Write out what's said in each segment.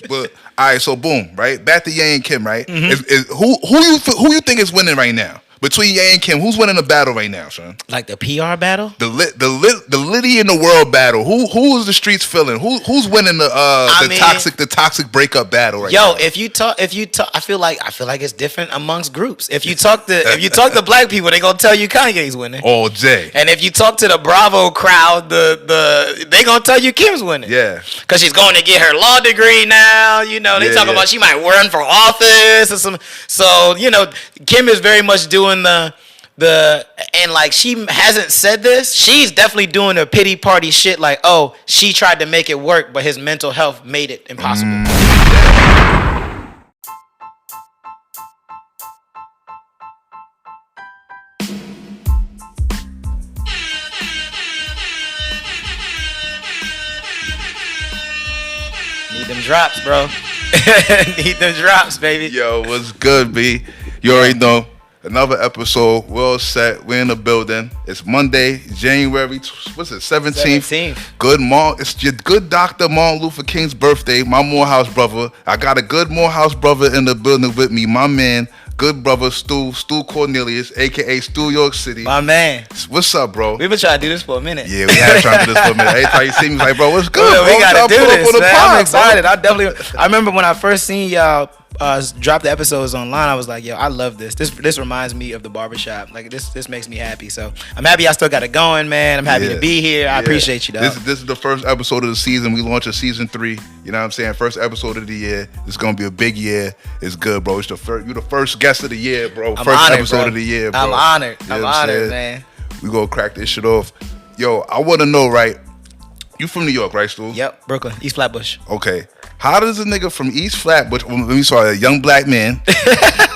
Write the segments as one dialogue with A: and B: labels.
A: But all right, so boom, right? Back to Ye and Kim, right?
B: Mm-hmm.
A: Who you think is winning right now? Between Ye and Kim, who's winning the battle right now, son?
B: Like the PR battle?
A: The Liddy in the world battle. Who is the streets feeling? Who's winning the toxic breakup battle right now?
B: If you talk, I feel like it's different amongst groups. If you talk to black people, they gonna tell you Kanye's winning.
A: All day.
B: And if you talk to the Bravo crowd, they gonna tell you Kim's winning.
A: Yeah.
B: Cause she's going to get her law degree now. You know, they talking about she might run for office or some. So you know, Kim is very much doing the and like she hasn't said this. She's definitely doing a pity party shit. Like, oh, she tried to make it work, but his mental health made it impossible. Need them drops, bro. Need them drops, baby.
A: Yo, what's good, B? You already know. Another episode. We're all set. We're in the building. It's Monday, January, what's it, 17th? It's your good Dr. Martin Luther King's birthday. My Morehouse brother. I got a good Morehouse brother in the building with me. My man, good brother, Stu Cornelius, a.k.a. Stu York City.
B: My man.
A: What's up, bro?
B: We've been trying to do this for a minute.
A: Yeah, we have trying to do this for a minute. Every time you see me, like, bro, what's good,
B: bro? We got to do this, man. I'm excited.
A: Bro.
B: I remember when I first seen y'all drop the episodes online, I was like, yo, I love this. This reminds me of the barbershop. Like, this makes me happy. So I'm happy I still got it going, man. I'm happy to be here. I appreciate you, dog.
A: This is the first episode of the season. We launched a season 3. You know what I'm saying? First episode of the year. It's gonna be a big year. It's good, bro. You're the first guest of the year, bro.
B: I'm
A: first
B: honored,
A: episode
B: bro.
A: of the year, bro.
B: I'm honored.
A: You know
B: I'm
A: what
B: honored,
A: saying?
B: man.
A: We gonna crack this shit off. Yo, I wanna know, right? You from New York, right, Stu?
B: Yep, Brooklyn, East Flatbush.
A: Okay. How does a nigga from East Flatbush, a young black man,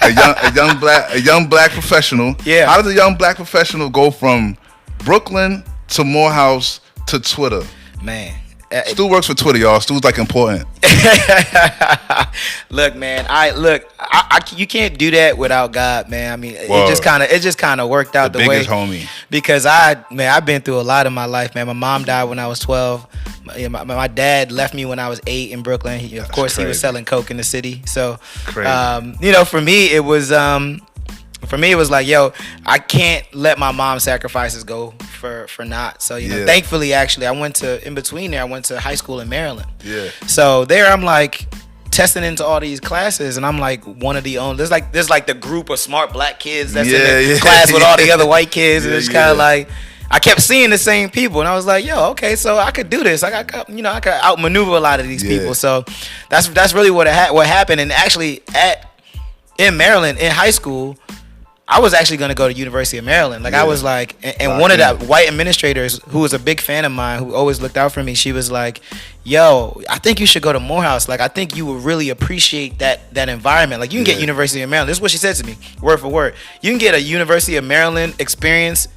A: a young black professional,
B: yeah.
A: How does a young black professional go from Brooklyn to Morehouse to Twitter?
B: Man.
A: Stu works for Twitter, y'all. Stu's like important.
B: Look, man. You can't do that without God, man. I mean,
A: Whoa.
B: it just kind of worked out the way.
A: Biggest homie.
B: Because I've been through a lot in my life, man. My mom died when I was 12. My dad left me when I was 8 in Brooklyn. He was selling coke in the city. So, for me, it was like, yo, I can't let my mom's sacrifices go for naught. So, thankfully, actually, I went to high school in Maryland.
A: Yeah.
B: So there I'm like testing into all these classes, and I'm like one of the only, there's like the group of smart black kids that's in the class with all the other white kids, and it's kind of like, I kept seeing the same people, and I was like, yo, okay, so I could do this. I could outmaneuver a lot of these people. So that's really what happened. And actually in Maryland, in high school, I was actually going to go to University of Maryland. Like, I was like, and one of the white administrators who was a big fan of mine, who always looked out for me, she was like, yo, I think you should go to Morehouse. Like, I think you would really appreciate that environment. Like, you can get University of Maryland. This is what she said to me, word for word. You can get a University of Maryland experience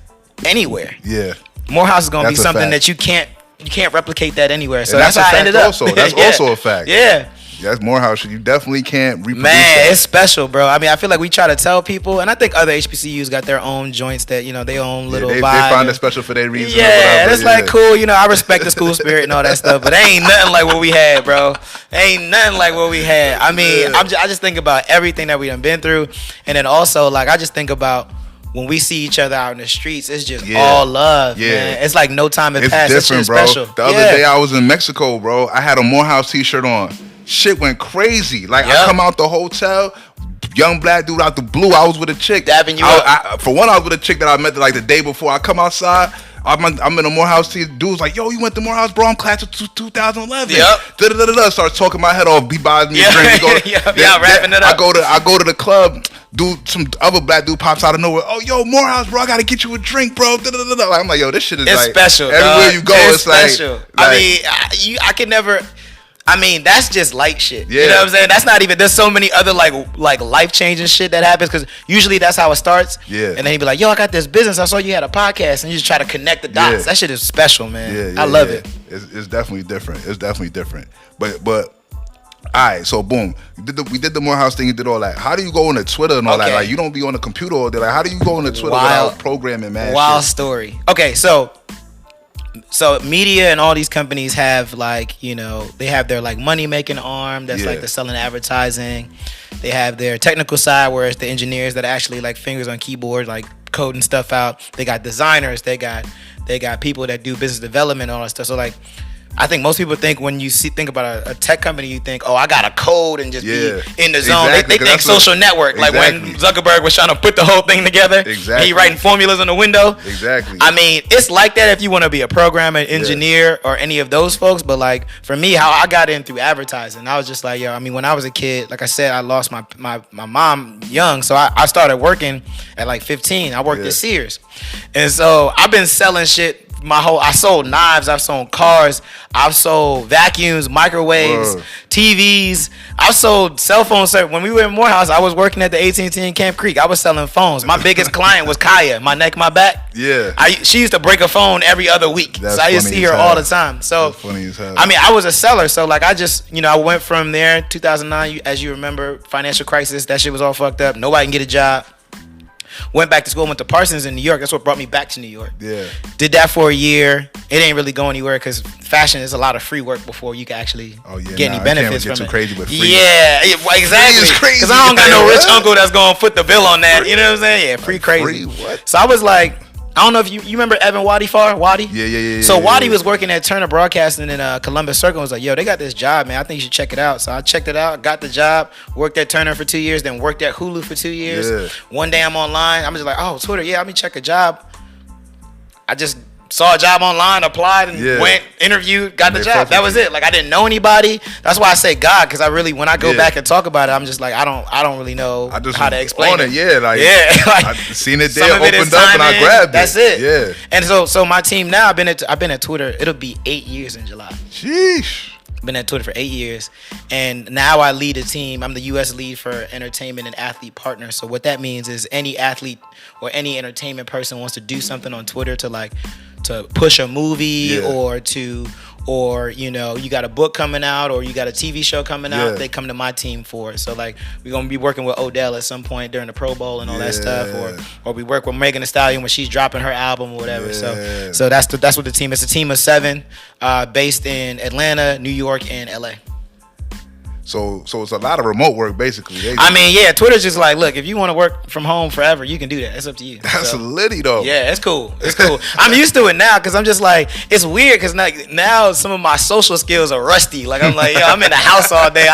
B: anywhere.
A: Yeah.
B: Morehouse is going to be something that you can't replicate that anywhere. So that's how I ended up.
A: That's also a fact.
B: Yeah.
A: That's Morehouse. You definitely can't reproduce
B: that. It's special, bro. I mean, I feel like we try to tell people, and I think other HBCUs got their own joints that, their own little vibe.
A: They find it special for their reason.
B: Yeah, and it's like cool. I respect the school spirit and all that stuff, but ain't nothing like what we had, bro. Ain't nothing like what we had. I mean, I just think about everything that we done been through, and then also, like, I just think about when we see each other out in the streets, it's just all love, man. It's like no time has passed.
A: It's different, bro. Special. The other day I was in Mexico, bro. I had a Morehouse t-shirt on. Shit went crazy. Like, I come out the hotel, young black dude out the blue. I was with a chick.
B: Dabbing you up.
A: For one, I was with a chick that I met like the day before. I come outside. I'm in a Morehouse tea. Dude's like, yo, you went to Morehouse, bro? I'm class of 2011. Yep. Starts talking my head off. He buys me a drink.
B: Wrapping it up.
A: I go to the club. Dude, some other black dude pops out of nowhere. Oh, yo, Morehouse, bro, I gotta get you a drink, bro. I'm like, yo, this shit is
B: it's special.
A: Everywhere you go, it's
B: special.
A: Like,
B: I mean, I can never. I mean, that's just light shit.
A: Yeah.
B: You know what I'm saying? That's not even. There's so many other like life changing shit that happens, because usually that's how it starts.
A: Yeah.
B: And then he'd be like, "Yo, I got this business. I saw you had a podcast," and you just try to connect the dots. That shit is special, man. I love it.
A: It's definitely different. It's definitely different. But all right, so boom, we did the Morehouse thing. You did all that. How do you go on the Twitter and all that? Like, you don't be on the computer all day. Like, how do you go on the Twitter without programming, man?
B: Wild story. Okay, so So media and all these companies have like, you know, they have their like money making arm that's like the selling advertising. They have their technical side where it's the engineers that actually like fingers on keyboard, like coding stuff out. They got designers. They got people that do business development and all that stuff. So like, I think most people think when you think about a tech company, you think, oh, I got to code and just be in the zone. Exactly, they think social network. Like when Zuckerberg was trying to put the whole thing together. Exactly. And he writing formulas on the window.
A: Exactly.
B: I mean, it's like that if you want to be a programmer, engineer, or any of those folks. But like for me, how I got in through advertising, I was just like, yo, I mean, when I was a kid, like I said, I lost my mom young. So I started working at like 15. I worked at Sears. And so I've been selling shit. I sold knives, I've sold cars, I've sold vacuums, microwaves, TVs, I've sold cell phone service. When we were in Morehouse, I was working at the AT&T in Camp Creek. I was selling phones. My biggest client was Kaya, my neck, my back.
A: Yeah.
B: She used to break a phone every other week.
A: That's
B: so I used to see her all the time. So
A: that's funny as hell.
B: I mean, I was a seller. So like I just, you know, I went from there, 2009, as you remember, financial crisis, that shit was all fucked up. Nobody can get a job. Went back to school, went to Parsons in New York. That's what brought me back to New York.
A: Yeah.
B: Did that for a year. It ain't really go anywhere because fashion is a lot of free work before you can actually get any benefits from it.
A: Too crazy with free.
B: Yeah, exactly. Because I don't got no rich uncle that's going to foot the bill on that. You know what I'm saying? Yeah, free crazy.
A: Free what?
B: So I was like, I don't know if you remember Evan Wadifar? Waddy?
A: Yeah.
B: So Waddy was working at Turner Broadcasting in Columbus Circle and was like, yo, they got this job, man. I think you should check it out. So I checked it out, got the job, worked at Turner for 2 years, then worked at Hulu for 2 years.
A: Yeah.
B: One day I'm online. I'm just like, oh, Twitter, let me check a job. I just saw a job online, applied, and went, interviewed, got the job. That was it. Like I didn't know anybody. That's why I say God, because I really, when I go back and talk about it, I'm just like, I don't really know how to explain it.
A: Like I seen it there, opened up, and I grabbed it.
B: That's it.
A: Yeah.
B: And so my team now, I've been at Twitter. It'll be 8 years in July.
A: Sheesh.
B: Been at Twitter for 8 years, and now I lead a team. I'm the U.S. lead for entertainment and athlete partners. So what that means is any athlete or any entertainment person wants to do something on Twitter to push a movie or you know, you got a book coming out or you got a TV show coming out, they come to my team for it. So like we're gonna be working with Odell at some point during the Pro Bowl and all that stuff, or we work with Megan Thee Stallion when she's dropping her album or whatever. So that's what the team. It's a team of 7, based in Atlanta, New York, and LA.
A: So it's a lot of remote work, basically.
B: I mean, yeah, Twitter's just like, look, if you want to work from home forever, you can do that. It's up to you.
A: That's litty, though.
B: Yeah, it's cool. It's cool. I'm used to it now because I'm just like, it's weird because now some of my social skills are rusty. Like, I'm like, yo, I'm in the house all day.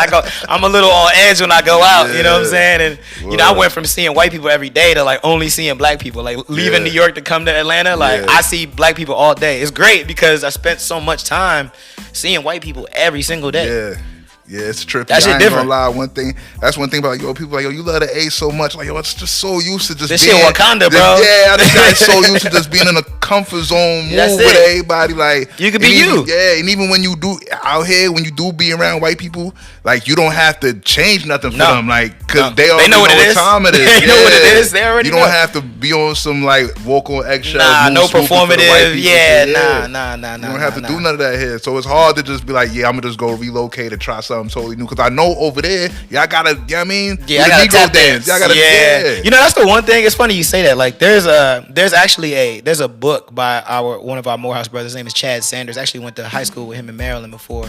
B: I'm a little on edge when I go out, you know what I'm saying? And, you know, I went from seeing white people every day to, like, only seeing black people. Like, leaving New York to come to Atlanta, like, I see black people all day. It's great because I spent so much time seeing white people every single day.
A: Yeah. Yeah, it's trippy.
B: That shit different.
A: Gonna lie, that's one thing about people like, yo, you love the A so much. Like, yo, it's just so used to just
B: this
A: being.
B: This shit Wakanda, bro.
A: Yeah, this guy's so used to just being in a comfort zone, move with everybody. Like,
B: you could be you.
A: Yeah, and even when you do out here, when you do be around white people, like, you don't have to change nothing for them. Like, because they already know what time it is.
B: They know what it is. They already know.
A: You don't have to be on some, like, vocal extra.
B: Nah, no performative. Nah.
A: You don't have to do none of that here. So it's hard to just be like, yeah, I'm going to just go relocate and try something totally new. Because I know over there, y'all gotta, you know what I mean?
B: Yeah, I gotta tap dance.
A: Y'all gotta,
B: You know, that's the one thing. It's funny you say that. Like, there's a book by one of our Morehouse brothers. His name is Chad Sanders. Actually went to high school with him in Maryland before.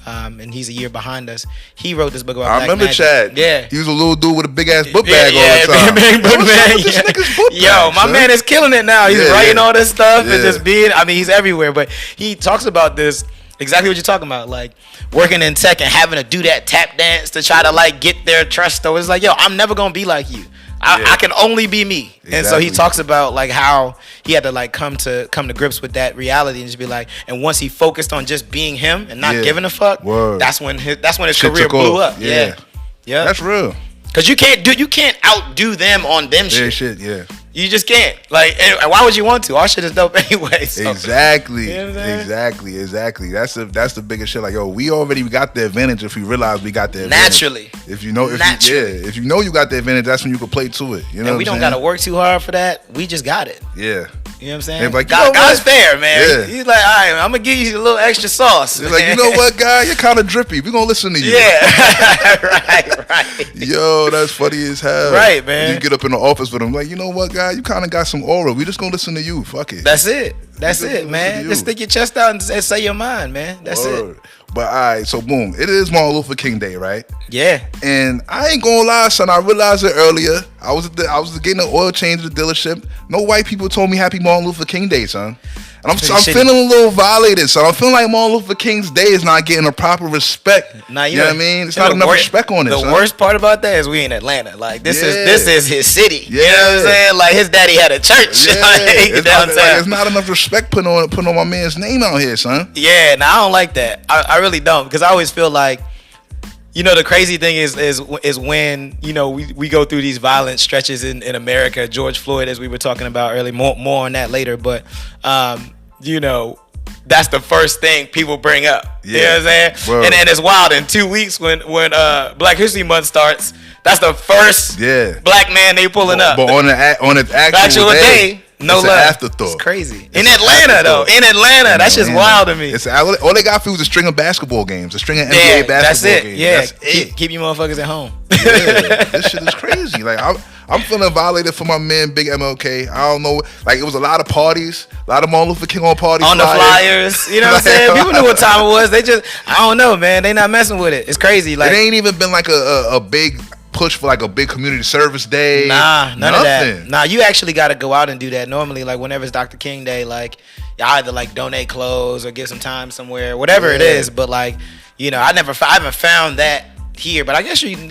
B: And he's a year behind us. He wrote this book about
A: Black
B: remember
A: magic. Chad.
B: Yeah.
A: He was a little dude with a big ass book bag all the time.
B: Big book bag. My man is killing it now. He's writing all this stuff and just being, I mean, he's everywhere. But he talks about this, exactly what you're talking about, like working in tech and having to do that tap dance to try to like get their trust. So it's like, yo, I'm never gonna be like you. I can only be me. Exactly. And so he talks about like how he had to like come to grips with that reality and just be like, and once he focused on just being him and not giving a fuck, that's when his career blew up. Yeah.
A: That's real.
B: Cause you can't outdo them on them shit.
A: Yeah.
B: You just can't. Like, and why would you want to? Our shit is dope anyway. So.
A: Exactly.
B: You know what I'm
A: Exactly. That's the biggest shit. Like, yo, we already got the advantage if we realize we got the advantage.
B: Naturally.
A: If you know you got the advantage, that's when you can play to it. You know,
B: and we don't gotta work too hard for that. We just got it.
A: Yeah.
B: You know what I'm saying?
A: Like,
B: God's fair, man. Yeah. He's like, all right, I'm gonna give you a little extra sauce.
A: He's like, you know what, guy? You're kind of drippy. We're gonna listen to you.
B: Yeah. right.
A: Yo, that's funny as hell.
B: Right, man.
A: You get up in the office with him, like, you know what, guy? You kind of got some aura. We just gonna listen to you. Fuck it.
B: That's it. That's it, man. Just stick your chest out and say your mind, man. That's it.
A: But all right, so boom, it is Martin Luther King Day, right?
B: Yeah.
A: And I ain't gonna lie, son. I realized it earlier. I was getting an oil change at the dealership. No white people told me Happy Martin Luther King Day, son. And I'm feeling a little violated, son. I'm feeling like Martin Luther King's Day is not getting a proper respect. Nah, you know what I mean? It's not enough respect on it.
B: The worst part about that is we in Atlanta. Like this is his city. Yeah. You know what I'm saying? Like his daddy had a church.
A: Yeah. It's not enough respect put on my man's name out here, son.
B: Yeah, I don't like that. I really don't, because I always feel like, you know, the crazy thing is when, you know, we go through these violent stretches in America. George Floyd, as we were talking about earlier, more on that later. But, you know, that's the first thing people bring up. Yeah. You know what I'm saying? And then it's wild. In 2 weeks when Black History Month starts, that's the first black man they pulling up.
A: But on the actual day, no love. Afterthought.
B: It's crazy. In Atlanta, though. In Atlanta. That's just wild to me.
A: All they got for was a string of basketball games. A string of NBA basketball games.
B: Yeah, that's it. Keep you motherfuckers at home.
A: Yeah, this shit is crazy. Like, I'm feeling violated for my man, Big MLK. I don't know. Like, it was a lot of parties. A lot of Martin Luther King parties.
B: On the flyers. You know what I'm saying? People knew what time it was. They just, I don't know, man. They not messing with it. It's crazy. Like,
A: it ain't even been like a big push for like a big community service day.
B: Nah, none of that. Nah, you actually got to go out and do that. Normally, like whenever it's Dr. King Day, like you either like donate clothes or give some time somewhere, whatever it is. But like, you know, I haven't found that here. But I guess you can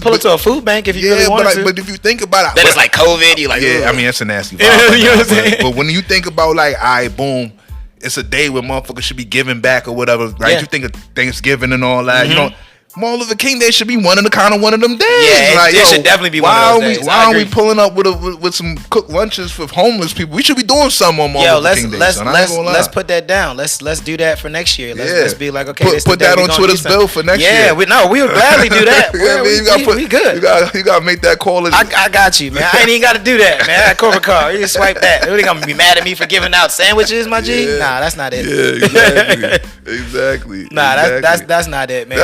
B: pull it to a food bank if you really want to.
A: But if you think about it,
B: then it's like COVID. You like,
A: yeah, I mean, it's a nasty vibe. You know what I'm saying? But when you think about like, all right, boom, it's a day where motherfuckers should be giving back or whatever. Right? You think of Thanksgiving and all that, you know. Martin Luther King Day should be one of them days.
B: Yeah,
A: like,
B: it should definitely be one of those days.
A: Why aren't we pulling up with some cooked lunches for homeless people? We should be doing something on Martin Luther King Day.
B: Let's put that down. Let's do that for next year. Let's be like, okay,
A: put that on Twitter's bill for next year.
B: Yeah, we would gladly do that. We good.
A: You gotta make that call.
B: I got you, man. I ain't even got to do that, man. I got a corporate card. You can swipe that. They gonna be mad at me for giving out sandwiches, my G? Nah, that's not it.
A: Yeah, exactly.
B: Nah, that's not it, man.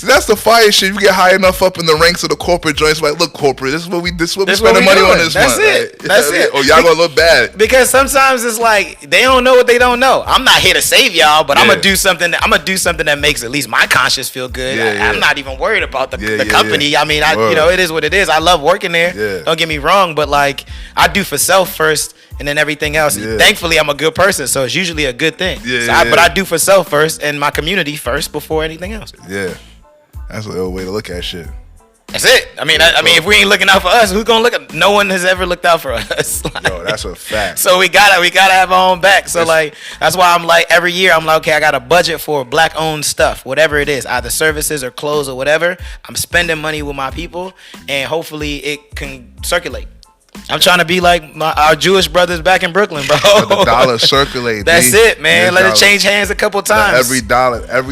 A: That's the fire shit. You get high enough up in the ranks of the corporate joints, like, look, corporate, this is what we spending money on this month.
B: That's it.
A: Oh, y'all gonna look bad.
B: Because sometimes it's like they don't know what they don't know. I'm not here to save y'all, but I'm gonna do something. I'm gonna do something that makes at least my conscience feel good. I'm not even worried about the company. I mean, you know, it is what it is. I love working there. Don't get me wrong, but like I do for self first, and then everything else. Thankfully, I'm a good person, so it's usually a good thing. But I do for self first and my community first before anything else.
A: Yeah. That's a little way to look at shit.
B: That's it. I mean, if we ain't looking out for us, who's gonna look at? No one has ever looked out for us.
A: Like, yo, that's a fact.
B: So we gotta have our own back. So like, that's why I'm like, every year I'm like, okay, I got a budget for black-owned stuff, whatever it is, either services or clothes or whatever. I'm spending money with my people, and hopefully it can circulate. I'm trying to be like our Jewish brothers back in Brooklyn, bro.
A: Let the dollar circulate.
B: That's it, man. Let it change hands a couple times.
A: Every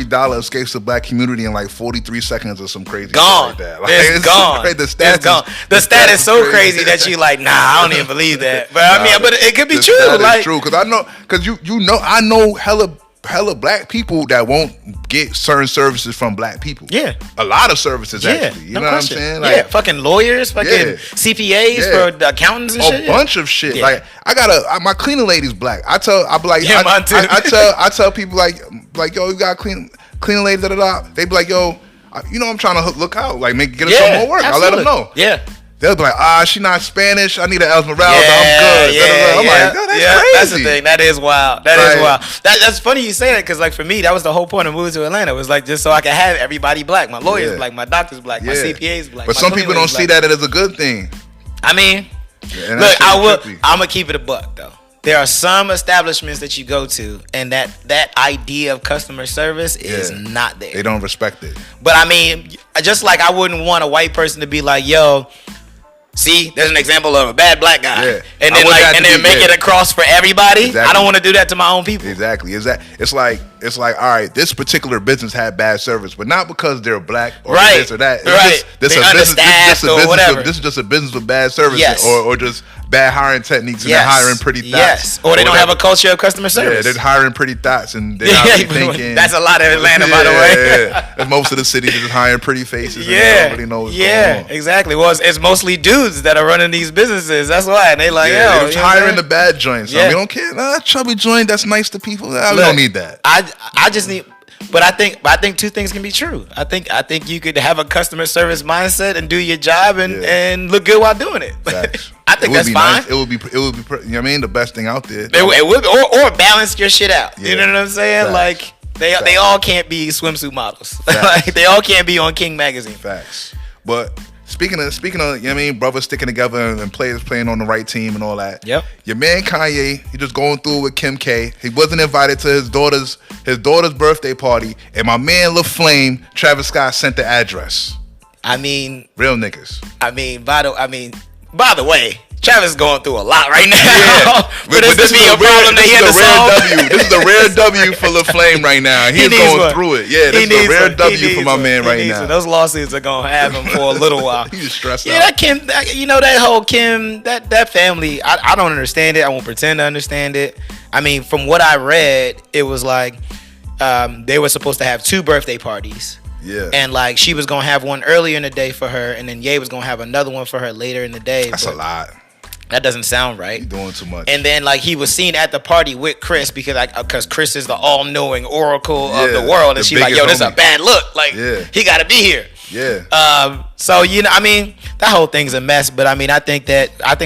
A: dollar escapes the black community in like 43 seconds or some crazy
B: gone.
A: Shit like that. Like,
B: it's gone. It's gone. The stat is so crazy that you like, nah, I don't even believe that. But I mean, but it could be true.
A: Like, true, because I know hella black people that won't get certain services from black people. Yeah. A lot of services, actually. You know what I'm saying? Like,
B: fucking lawyers, fucking CPAs for the accountants and shit.
A: A bunch of shit. Like, my cleaning lady's black. I tell people like, yo, you got cleaning lady, da-da-da. They be like, yo, I'm trying to look out. Like, get her some more work. I'll let them know. Yeah. They'll be like, she not Spanish. I need an Esmeralda. I'm good. I'm like, no, that's crazy.
B: That's the thing. That is wild. That is wild. That's funny you say that, because like for me, that was the whole point of moving to Atlanta. It was like just so I could have everybody black. My lawyers black. My doctors black. My CPAs black.
A: But some people don't see that as a good thing.
B: I mean, look, I'm gonna keep it a buck though. There are some establishments that you go to, and that idea of customer service is not there.
A: They don't respect it.
B: But I mean, just like I wouldn't want a white person to be like, yo, see, there's an example of a bad black guy, and then make it across for everybody. Exactly. I don't want to do that to my own people.
A: Exactly. It's it's like, all right, this particular business had bad service, but not because they're black or
B: right.
A: this or that. It's
B: right.
A: This is just a business with bad service,
B: yes.
A: or just bad hiring techniques, and they're hiring pretty thoughts.
B: Yes, or they don't have a culture of customer service.
A: Yeah, they're hiring pretty thoughts, and they're not really thinking.
B: That's a lot of Atlanta, by the way.
A: And most of the city is just hiring pretty faces.
B: Yeah,
A: and they don't really know what's going on.
B: Exactly. Well, it's mostly dudes that are running these businesses. That's why, and they like,
A: they're just hiring the bad joints. So we don't care. Chubby joint that's nice to people. We don't need that.
B: I just need. But I think two things can be true. I think you could have a customer service mindset and do your job and look good while doing it. I think that's fine.
A: Nice. It would be. You know what I mean? The best thing out there.
B: It would, or balance your shit out. You know what I'm saying?
A: Facts.
B: Like they all can't be swimsuit models. Like they all can't be on King magazine.
A: Facts. But speaking of, you know what I mean, brothers sticking together and players playing on the right team and all that.
B: Yep.
A: Your man Kanye, he just going through with Kim K. He wasn't invited to his daughter's birthday party, and my man LaFlame, Travis Scott, sent the address.
B: I mean,
A: real niggas.
B: By the way, Travis is going through a lot right now.
A: Yeah.
B: but this is a problem that he had to solve.
A: This is a rare W for LaFlame right now. He's going through it. Yeah, this is a rare W for my man right now.
B: Those lawsuits are gonna have him for a little while.
A: He's stressed out.
B: Yeah, that Kim, that whole Kim, that family. I don't understand it. I won't pretend to understand it. I mean, from what I read, it was like they were supposed to have 2 birthday parties.
A: Yeah.
B: And like she was gonna have one earlier in the day for her, and then Ye was gonna have another one for her later in the day.
A: That's a lot.
B: That doesn't sound right.
A: You're doing too much.
B: And then like he was seen at the party with Chris because Chris is the all-knowing oracle of the world, and she's like, "Yo, this is a bad look. Like he got to be here."
A: Yeah.
B: So I mean, that whole thing's a mess. But I mean, I think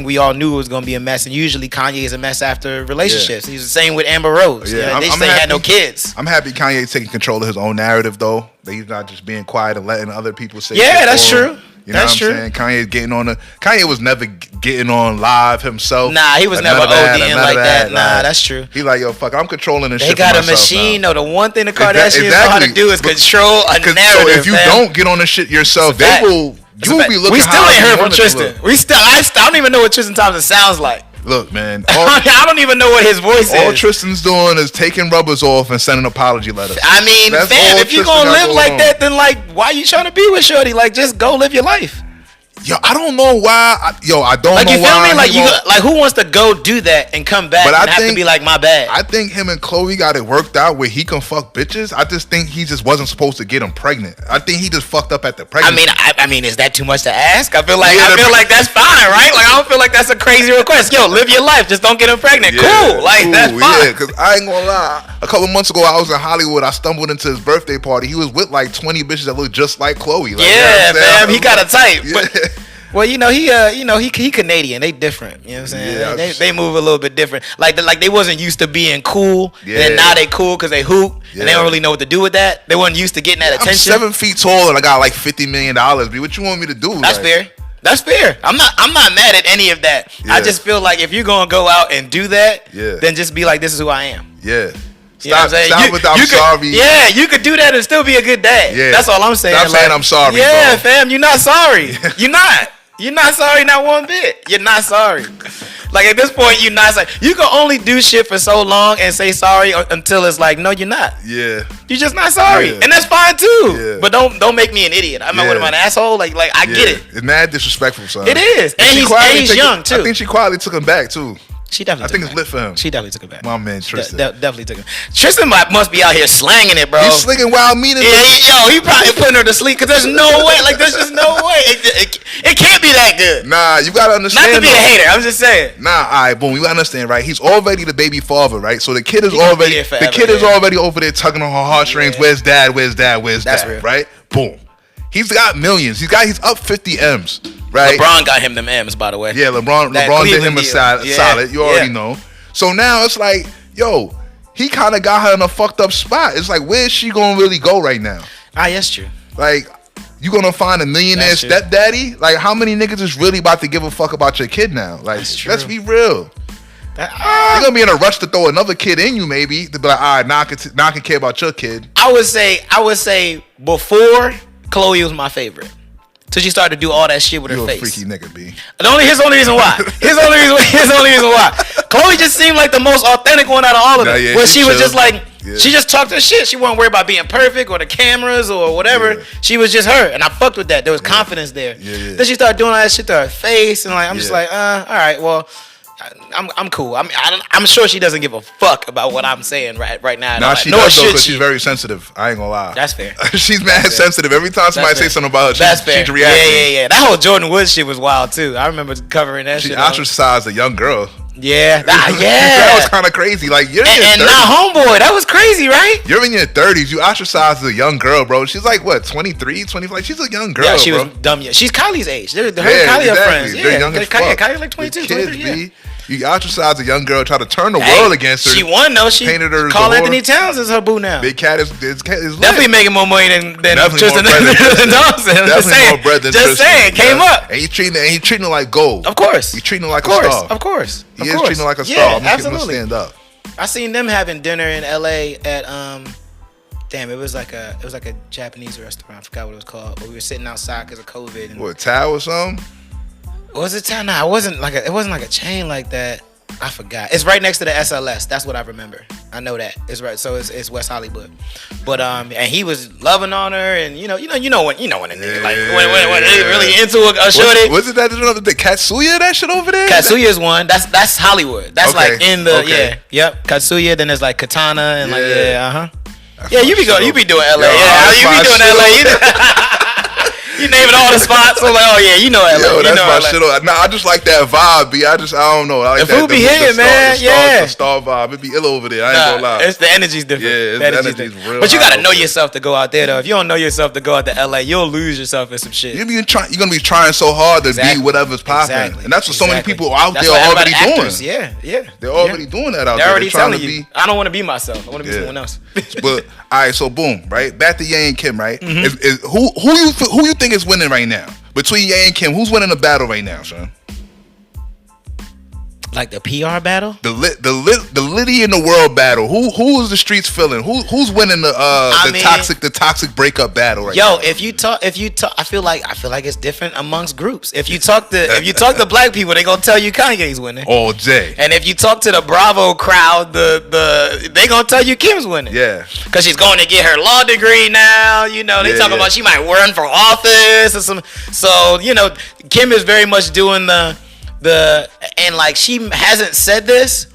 B: we all knew it was gonna be a mess. And usually Kanye is a mess after relationships. He's the same with Amber Rose.
A: Yeah.
B: They say he had no kids.
A: I'm happy Kanye's taking control of his own narrative though. That he's not just being quiet and letting other people say.
B: Yeah, that's true.
A: You know what I'm saying? Kanye was never getting on live himself.
B: Nah, he was never ODing like that. Nah, that's true.
A: He like, yo, fuck, I'm controlling this shit.
B: They got a machine. No, the one thing the Kardashians know how to do is control a narrative. So
A: if you don't get on the shit yourself, you will be looking.
B: We still ain't heard from Tristan. I don't even know what Tristan Thompson sounds like.
A: Look, man.
B: I don't even know what his voice is.
A: All Tristan's doing is taking rubbers off and sending apology letters.
B: I mean, fam, if you gonna live like that, then like, why you trying to be with Shorty? Like, just go live your life.
A: Yo, I don't know why. I don't know why.
B: You feel me? Like who wants to go do that and come back and have to be like, my bad?
A: I think him and Chloe got it worked out where he can fuck bitches. I just think he just wasn't supposed to get him pregnant. I think he just fucked up at the pregnancy.
B: I mean, is that too much to ask? I feel like that's fine, right? Like I don't feel like that's a crazy request. Yo, live your life, just don't get him pregnant. Yeah, cool, like that's fine. Yeah,
A: because I ain't gonna lie. A couple months ago, I was in Hollywood. I stumbled into his birthday party. He was with like 20 bitches that looked just like Chloe. Like,
B: yeah, man, he got a type. Yeah. But, well, he Canadian. They different. You know what I'm saying? Yeah, they move a little bit different. Like they wasn't used to being cool, and then now they cool because they hoop, and they don't really know what to do with that. They wasn't used to getting that attention.
A: I'm 7 feet tall and I got like $50 million. But what you want me to do?
B: That's fair. That's fair. I'm not mad at any of that. Yeah. I just feel like if you're gonna go out and do that, then just be like, this is who I am.
A: Yeah.
B: Stop
A: with I'm sorry.
B: Yeah, you could do that and still be a good dad. Yeah. That's all I'm saying.
A: Stop saying I'm sorry.
B: Yeah,
A: bro.
B: Fam, you're not sorry. You're not. You're not sorry, not one bit. You're not sorry. Like at this point, you're not sorry. You can only do shit for so long and say sorry until it's like, no, you're not.
A: Yeah.
B: You're just not sorry, and that's fine too. Yeah. But don't make me an idiot. I'm not an asshole. Like I get it.
A: It's mad disrespectful, son.
B: It is, and he's young too.
A: I think she quietly took him back too.
B: She definitely.
A: I think it's lit for him.
B: She definitely took it back.
A: My man Tristan.
B: Definitely took it. Tristan must be out here slanging it, bro.
A: He's slinging wild meaning.
B: Yeah, he probably putting her to sleep because there's no way. Like there's just no way. It can't be that good.
A: Nah, you gotta understand.
B: Not to be a hater. I'm just saying.
A: Nah, all right, boom. You gotta understand, right? He's already the baby father, right? So the kid is already over there tugging on her heartstrings. Yeah. Where's dad? Where's dad? Where's dad? That's real. Right? Boom. He's got millions. He's up 50 M's. Right?
B: LeBron got him them M's, by the way.
A: Yeah, LeBron did him a solid. You already know. So now it's like, yo, he kind of got her in a fucked up spot. It's like, where's she gonna really go right now?
B: That's true.
A: Like, you gonna find a millionaire stepdaddy? Like, how many niggas is really about to give a fuck about your kid now? Like, let's be real. You're gonna be in a rush to throw another kid in you, maybe to be like, all right, now I can care about your kid.
B: I would say before Chloe was my favorite. till she started to do all that shit with her face.
C: You a freaky nigga, B.
B: Here's the only reason why. Here's the only reason why. Khloe just seemed like the most authentic one out of all of them. Where she was just like, she just talked her shit. She wasn't worried about being perfect or the cameras or whatever. Yeah. She was just her, and I fucked with that. There was confidence there.
C: Yeah.
B: Then she started doing all that shit to her face, and like I'm just like, all right, well. I'm cool. I'm sure she doesn't give a fuck about what I'm saying right now.
C: Nah, she does though, because she's very sensitive. I ain't gonna lie.
B: That's fair.
C: She's mad sensitive. Every time somebody say something about her, she's reacting.
B: Yeah. That whole Jordan Woods shit was wild too. I remember covering that shit.
C: She ostracized a young girl.
B: Yeah.
C: That was kind of crazy. Like you're in your 30s.
B: Not homeboy. That was crazy, right?
C: You're in your 30s. You ostracized a young girr, bro. She's like what, 23, 25? She's a young girl. Yeah,
B: she was dumb. Yeah, she's Kylie's age. Her and Kylie are friends.
C: They're young as fuck.
B: Kylie like 22, 23.
C: You ostracized a young girl, try to turn the world against her.
B: She won though. She painted her. Carl Anthony Towns is her boo now.
C: Big Cat is
B: definitely making more money than Tristan Thompson.
C: Definitely more bread than Tristan.
B: Just saying, came up.
C: And he's treating her like gold.
B: Of course.
C: He's treating her like a star.
B: Of course.
C: He is treating her like a star.
B: Yeah, absolutely.
C: Stand up.
B: I seen them having dinner in LA at damn, it was like a Japanese restaurant. I forgot what it was called. But we were sitting outside because of COVID. And
C: what, Tao or something?
B: Was it Tao? Nah, it wasn't like a chain like that. I forgot. It's right next to the SLS. That's what I remember. I know that. It's right. So it's West Hollywood. But and he was loving on her, and you know when a nigga like when they really into a shorty.
C: Was it that the Katsuya that shit over there?
B: Katsuya is one. That's Hollywood. That's like in the yep. Katsuya. Then there's like Katana and like yeah. You be doing LA. You be doing LA. You naming all the spots. I'm like, oh yeah, you know LA.
C: Yo, that's my shit. Nah, I just like that vibe, B. I don't know. I like
B: that. Food be hitting, man.
C: The star vibe. It be ill over there. I ain't gonna lie.
B: It's the energy's different.
C: Yeah, the energy's real.
B: But you gotta know yourself to go out there, though. If you don't know yourself to go out to LA, you'll lose yourself in some shit.
C: You're gonna be trying so hard to be whatever's popping, and that's what so many people out there are already doing.
B: Yeah.
C: They're already doing that out there.
B: They're already telling you. I don't want to be myself. I want to be someone else.
C: But all right, so boom, right? Back to Ye and Kim, right? Who you think is winning right now? Between Ye and Kim, who's winning the battle right now, son?
B: Like the PR battle?
C: The Liddy in the world battle. Who is the streets feeling? Who's winning the toxic breakup battle right now?
B: If you talk, I feel like it's different amongst groups. If you talk to black people, they gonna tell you Kanye's winning.
C: All day.
B: And if you talk to the Bravo crowd, they gonna tell you Kim's winning.
C: Yeah.
B: Cause she's going to get her law degree now. You know, they talk about she might run for office or some. So Kim is very much doing and like she hasn't said this,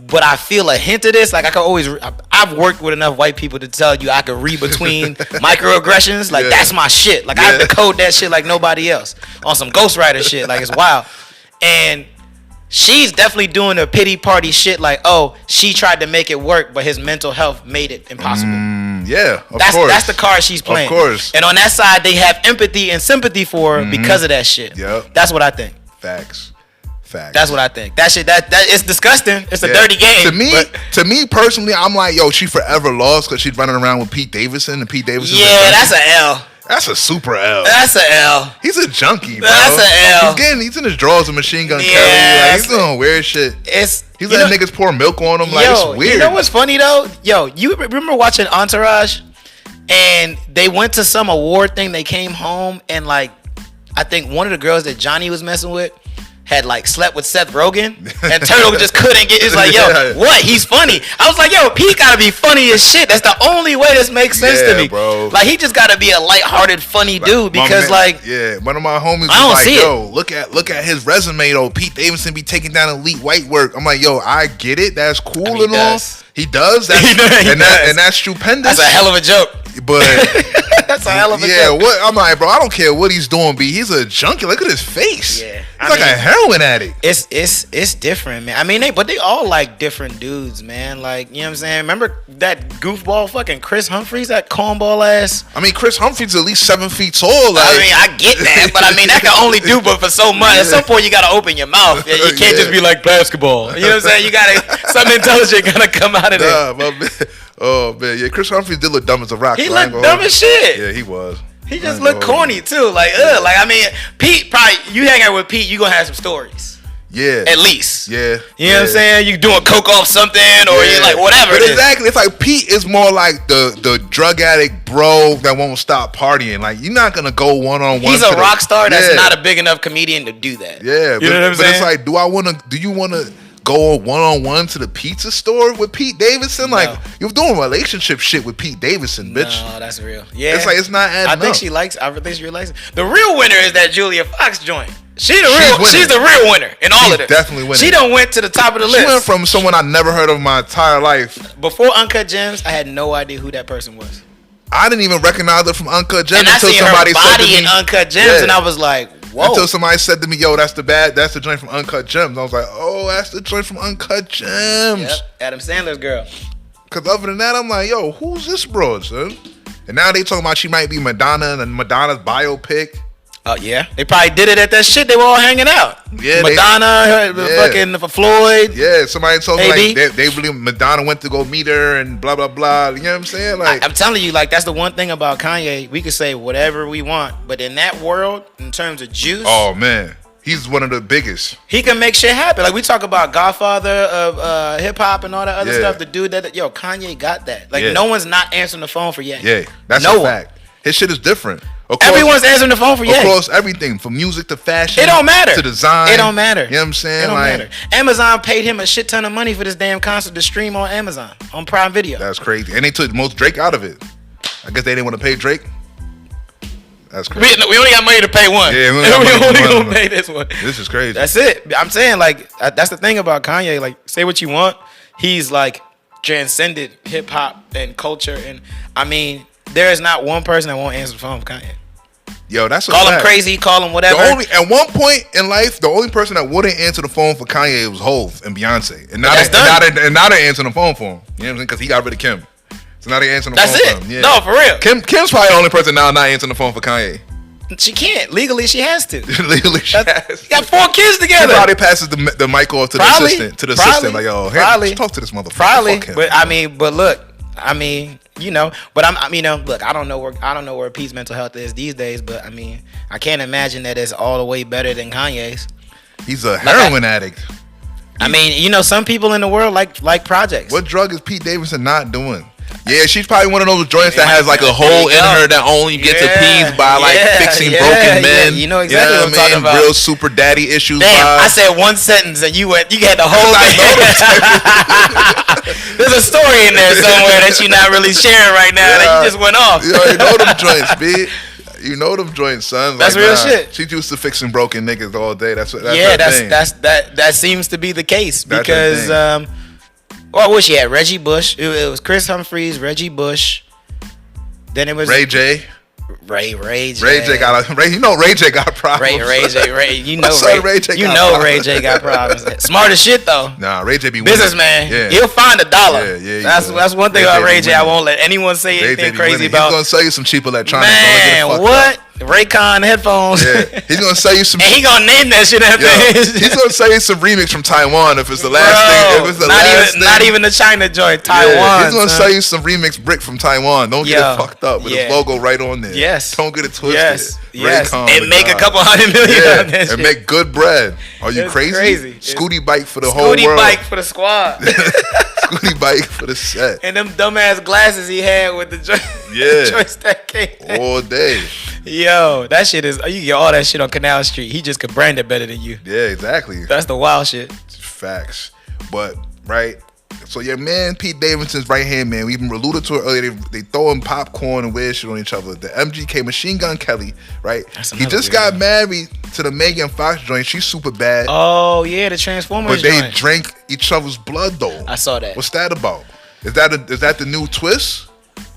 B: but I feel a hint of this. Like I've worked with enough white people to tell you I can read between microaggressions. Like that's my shit. Like I decode that shit like nobody else on some ghostwriter shit. Like it's wild. And she's definitely doing a pity party shit. Like, oh, she tried to make it work, but his mental health made it impossible.
C: Of course.
B: That's the card she's playing.
C: Of course.
B: And on that side, they have empathy and sympathy for her because of that shit.
C: Yep.
B: That's what I think.
C: Facts.
B: That's what I think. That shit, that it's disgusting. It's a dirty game.
C: To me personally, I'm like, yo, she forever lost because she's running around with Pete Davidson, and Pete Davidson.
B: Yeah, that's an L.
C: That's a super L.
B: That's an L.
C: He's a junkie, bro.
B: That's an L.
C: He's in his drawers with Machine Gun Kelly. Like, he's doing weird shit. He's letting niggas pour milk on him. Like, it's weird.
B: You know what's funny though? Yo, you remember watching Entourage? And they went to some award thing. They came home and like, I think one of the girls that Johnny was messing with had like slept with Seth Rogen, and Turtle just couldn't get. It's like, yo, what? He's funny. I was like, yo, Pete gotta be funny as shit. That's the only way this makes sense to me,
C: bro.
B: Like he just gotta be a lighthearted, funny dude because
C: one of my homies was like, yo, look at his resume though. Pete Davidson be taking down elite white work. I'm like, yo, I get it. That's cool and all. He does. And that's stupendous.
B: That's a hell of a joke.
C: But
B: that's a hell of a joke.
C: Yeah, what I'm like, bro, I don't care what he's doing, B. He's a junkie. Look at his face.
B: Yeah.
C: He's like a heroin addict.
B: It's different, man. I mean, they all like different dudes, man. Like, you know what I'm saying? Remember that goofball fucking Chris Humphries, that cornball ass?
C: I mean, Chris Humphries is at least 7 feet tall. Like.
B: I mean, I get that, but I mean, that can only do but for so much. At some point, you gotta open your mouth. You can't just be like basketball. You know what I'm saying? You gotta something intelligent gotta come out of there.
C: Oh man, yeah, Chris Humphries did look dumb as a rock.
B: He looked dumb as shit.
C: Yeah, he was.
B: He just looked corny too. Like, like I mean, Pete probably you hang out with Pete, you gonna have some stories.
C: Yeah.
B: At least.
C: Yeah.
B: You know what I'm saying? You doing coke off something or you like whatever.
C: But exactly. It's like Pete is more like the drug addict bro that won't stop partying. Like you're not gonna go one-on-one.
B: He's a rock star that's not a big enough comedian to do that.
C: Yeah.
B: You know what I'm saying?
C: It's like, do you wanna go one-on-one to the pizza store with Pete Davidson?
B: No.
C: Like you're doing relationship shit with Pete Davidson, bitch.
B: No, that's real. Yeah.
C: It's like it's not adding up.
B: I think she likes it. The real winner is that Julia Fox joint. She's the real winner in all of this.
C: Definitely winning.
B: She done went to the top of the list.
C: She went from someone I never heard of in my entire life.
B: Before Uncut Gems, I had no idea who that person was.
C: I didn't even recognize her from Uncut Gems
B: and
C: until somebody said to me,
B: in Uncut Gems, and I was like, whoa.
C: Until somebody said to me, yo, that's the joint from Uncut Gems. I was like, oh, that's the joint from Uncut Gems.
B: Yep, Adam Sandler's girl.
C: Because other than that, I'm like, yo, who's this broad, son? And now they talking about she might be Madonna and Madonna's biopic.
B: Oh, yeah. They probably did it at that shit. They were all hanging out.
C: Yeah,
B: Madonna, fucking Floyd.
C: Yeah, somebody told me like they believe Madonna went to go meet her and blah, blah, blah. You know what I'm saying? Like
B: I'm telling you, like, that's the one thing about Kanye. We can say whatever we want. But in that world, in terms of juice.
C: Oh, man. He's one of the biggest.
B: He can make shit happen. Like, we talk about Godfather of hip-hop and all that other stuff. The dude that, Kanye got that. Like, no one's not answering the phone for Ye.
C: Yeah, that's a fact. His shit is different.
B: Everyone's answering the phone for Ye.
C: Across everything, from music to fashion.
B: It don't matter.
C: To design.
B: It don't matter.
C: You know what I'm saying?
B: It don't matter. Amazon paid him a shit ton of money for this damn concert to stream on Amazon, on Prime Video.
C: That's crazy. And they took most Drake out of it. I guess they didn't want to pay Drake. That's crazy.
B: We only got money to pay one.
C: Yeah,
B: we only gonna pay this one.
C: This is crazy.
B: That's it. I'm saying, like, that's the thing about Kanye. Like, say what you want. He's, like, transcended hip-hop and culture. And, I mean, there is not one person that won't answer the phone for Kanye.
C: Yo, that's
B: call him crazy, call him whatever.
C: At one point in life, the only person that wouldn't answer the phone for Kanye was Hov and Beyonce, and now they're answering the phone for him. You know what I'm saying? Because he got rid of Kim, so now they answering the phone for him. Yeah.
B: No, for real.
C: Kim's probably the only person now not answering the phone for Kanye.
B: She can't legally. She has to.
C: Legally, she has.
B: She got 4 kids together.
C: She probably passes the mic off to the assistant. Like, yo, hey, talk to this motherfucker.
B: Probably, but look. I mean, but look, I don't know where Pete's mental health is these days, but I mean, I can't imagine that it's all the way better than Kanye's.
C: He's a heroin addict.
B: I mean, some people in the world like projects.
C: What drug is Pete Davidson not doing? Yeah, she's probably one of those joints that has like a hole in her that only gets appeased by like fixing broken men.
B: You know exactly what I'm talking about.
C: Real super daddy issues.
B: Damn, I said one sentence and you had the whole thing. There's a story in there somewhere that you're not really sharing right now that you just went off.
C: You know them joints, B. You know them joints, son.
B: That's real shit.
C: She's used to fixing broken niggas all day. That's
B: that seems to be the case because what was she at? Reggie Bush. It was Chris Humphries, Reggie Bush. Then it was
C: Ray J.
B: Ray J.
C: Ray J got problems.
B: Ray J. Ray J got problems. Smart as shit though.
C: Nah, Ray J be
B: businessman.
C: Yeah.
B: He'll find $1. Yeah. That's one thing about Ray J. I won't let anyone say anything crazy about.
C: He's gonna sell you some cheap electronics.
B: Man, what? Raycon headphones.
C: Yeah. He's gonna sell you some.
B: And he gonna name that shit after.
C: He's gonna sell you some remix from Taiwan if it's the last thing. If it's the last thing.
B: Not even the China joint. Taiwan.
C: Yeah, he's gonna sell you some remix brick from Taiwan. Don't get it fucked up with his logo right on there.
B: Yes.
C: Don't get it twisted.
B: Yes.
C: Raycon,
B: and make a couple $100 million on that shit.
C: And make good bread. Are you crazy? Scooty bike for the whole world.
B: Scooty bike for the squad.
C: Scooty bike for the set.
B: And them dumbass glasses he had with the joints that came
C: all day.
B: Yo, that shit is. You get all that shit on Canal Street. He just could brand it better than you.
C: Yeah, exactly.
B: That's the wild shit.
C: Facts. But right. So your man Pete Davidson's right hand man, we even alluded to it earlier. They throwing popcorn and weird shit on each other. The MGK Machine Gun Kelly, right? He just got married to the Megan Fox joint. She's super bad.
B: Oh yeah, the Transformers.
C: But they drank each other's blood though.
B: I saw that.
C: What's that about? Is that the new twist?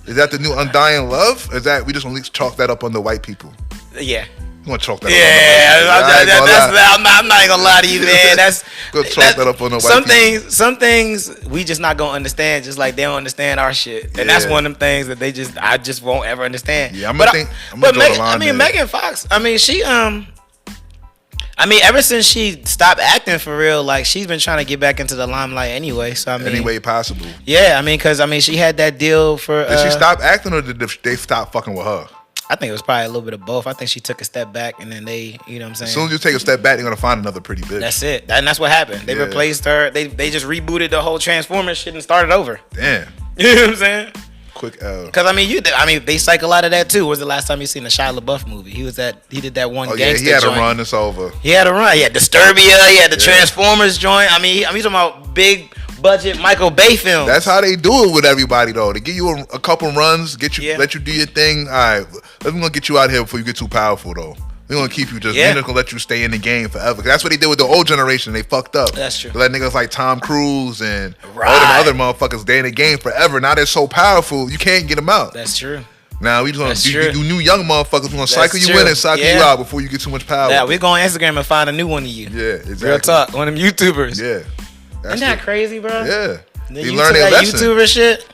C: Is that the new Undying Love? Is that we just gonna chalk that up on the white people?
B: Yeah.
C: You want to chalk that up?
B: I'm not gonna lie to you, man. That's
C: go chalk that up on the white people.
B: Some things we just not gonna understand, just like they don't understand our shit, and that's one of them things that I just won't ever understand.
C: Yeah,
B: Megan Fox. I mean, she ever since she stopped acting for real, like she's been trying to get back into the limelight anyway. So
C: any way possible.
B: Yeah, because she had that deal for.
C: Did she stop acting or did they stop fucking with her?
B: I think it was probably a little bit of both. I think she took a step back and then they, you know what I'm saying?
C: As soon as you take a step back, they're gonna find another pretty bitch.
B: That's it. And that's what happened. They replaced her. They just rebooted the whole Transformers shit and started over.
C: Damn.
B: You know what I'm saying?
C: Quick L.
B: Because they cycle out of that too. Was the last time you seen the Shia LaBeouf movie? He did that one gangster
C: he had
B: joint.
C: a run. It's over.
B: He had a run. He had Disturbia. He had the Transformers joint. I mean, talking about big budget Michael Bay films.
C: That's how they do it with everybody though. They give you a couple runs, let you do your thing. All right, we're gonna get you out here before you get too powerful though. We're gonna keep you we're not gonna let you stay in the game forever. 'Cause that's what they did with the old generation. They fucked up.
B: That's true.
C: They let niggas like Tom Cruise and all them other motherfuckers stay in the game forever. Now they're so powerful, you can't get them out.
B: That's true.
C: Now we just gonna do new young motherfuckers. We're gonna cycle you in and cycle you out before you get too much power.
B: Yeah, we go on Instagram and find a new one of you.
C: Yeah, exactly.
B: Real talk. One of them YouTubers.
C: Yeah.
B: Isn't that crazy, bro?
C: Yeah.
B: You learn that lesson. YouTuber shit.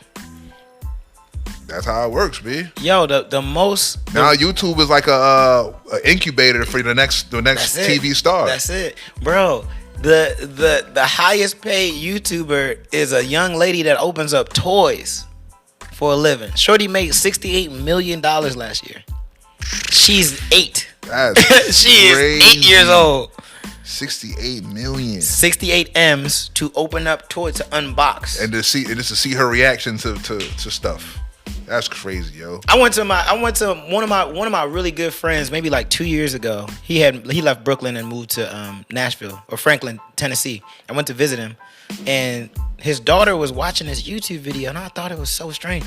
C: That's how it works, B.
B: Yo, the most
C: now YouTube is like a incubator for the next TV star.
B: That's it, bro. The highest paid YouTuber is a young lady that opens up toys for a living. Shorty made $68 million last year. She's 8.
C: That's
B: she
C: crazy.
B: is 8 years old.
C: 68 million.
B: 68 M's to open up toys to unbox
C: and to see her reaction to stuff. That's crazy, yo.
B: I went to one of my really good friends maybe like 2 years ago. He left Brooklyn and moved to Nashville or Franklin, Tennessee. I went to visit him, and his daughter was watching this YouTube video, and I thought it was so strange.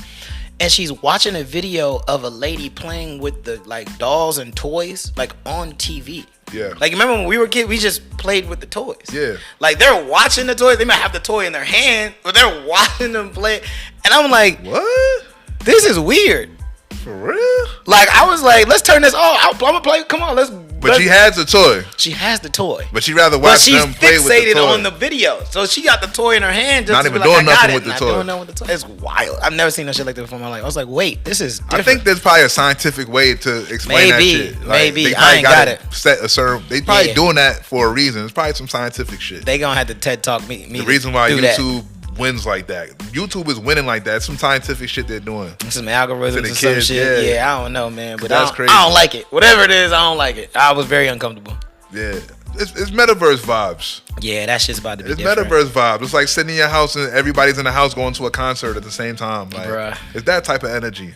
B: And she's watching a video of a lady playing with the like dolls and toys like on TV.
C: Yeah.
B: Like remember when we were kids, we just played with the toys.
C: Yeah.
B: Like they're watching the toys. They might have the toy in their hand, but they're watching them play. And I'm like,
C: what?
B: This is weird.
C: For real?
B: Like I was like, let's turn this off. I'm gonna play. Come on, let's.
C: But she has the toy.
B: She has the toy.
C: But she'd rather watch them play with the toy.
B: She's fixated on the video, so she got the toy in her hand. Just
C: not even doing nothing with the toy.
B: Doing nothing with the toy. It's wild. I've never seen no shit like that before in my life. I was like, wait, this is different.
C: I think there's probably a scientific way to explain that shit. Like,
B: maybe I ain't got it.
C: Set a certain. They probably doing that for a reason. It's probably some scientific shit.
B: They gonna have to TED Talk me.
C: The reason why YouTube wins like that. YouTube is winning like that. It's some scientific shit they're doing.
B: Some algorithms or some shit. Yeah, I don't know, man. But that's crazy. I don't like it. Whatever it is, I don't like it. I was very uncomfortable.
C: Yeah. It's metaverse vibes.
B: Yeah, that shit's about to be
C: different. Metaverse vibes. It's like sitting in your house and everybody's in the house going to a concert at the same time. Like, bruh. It's that type of energy.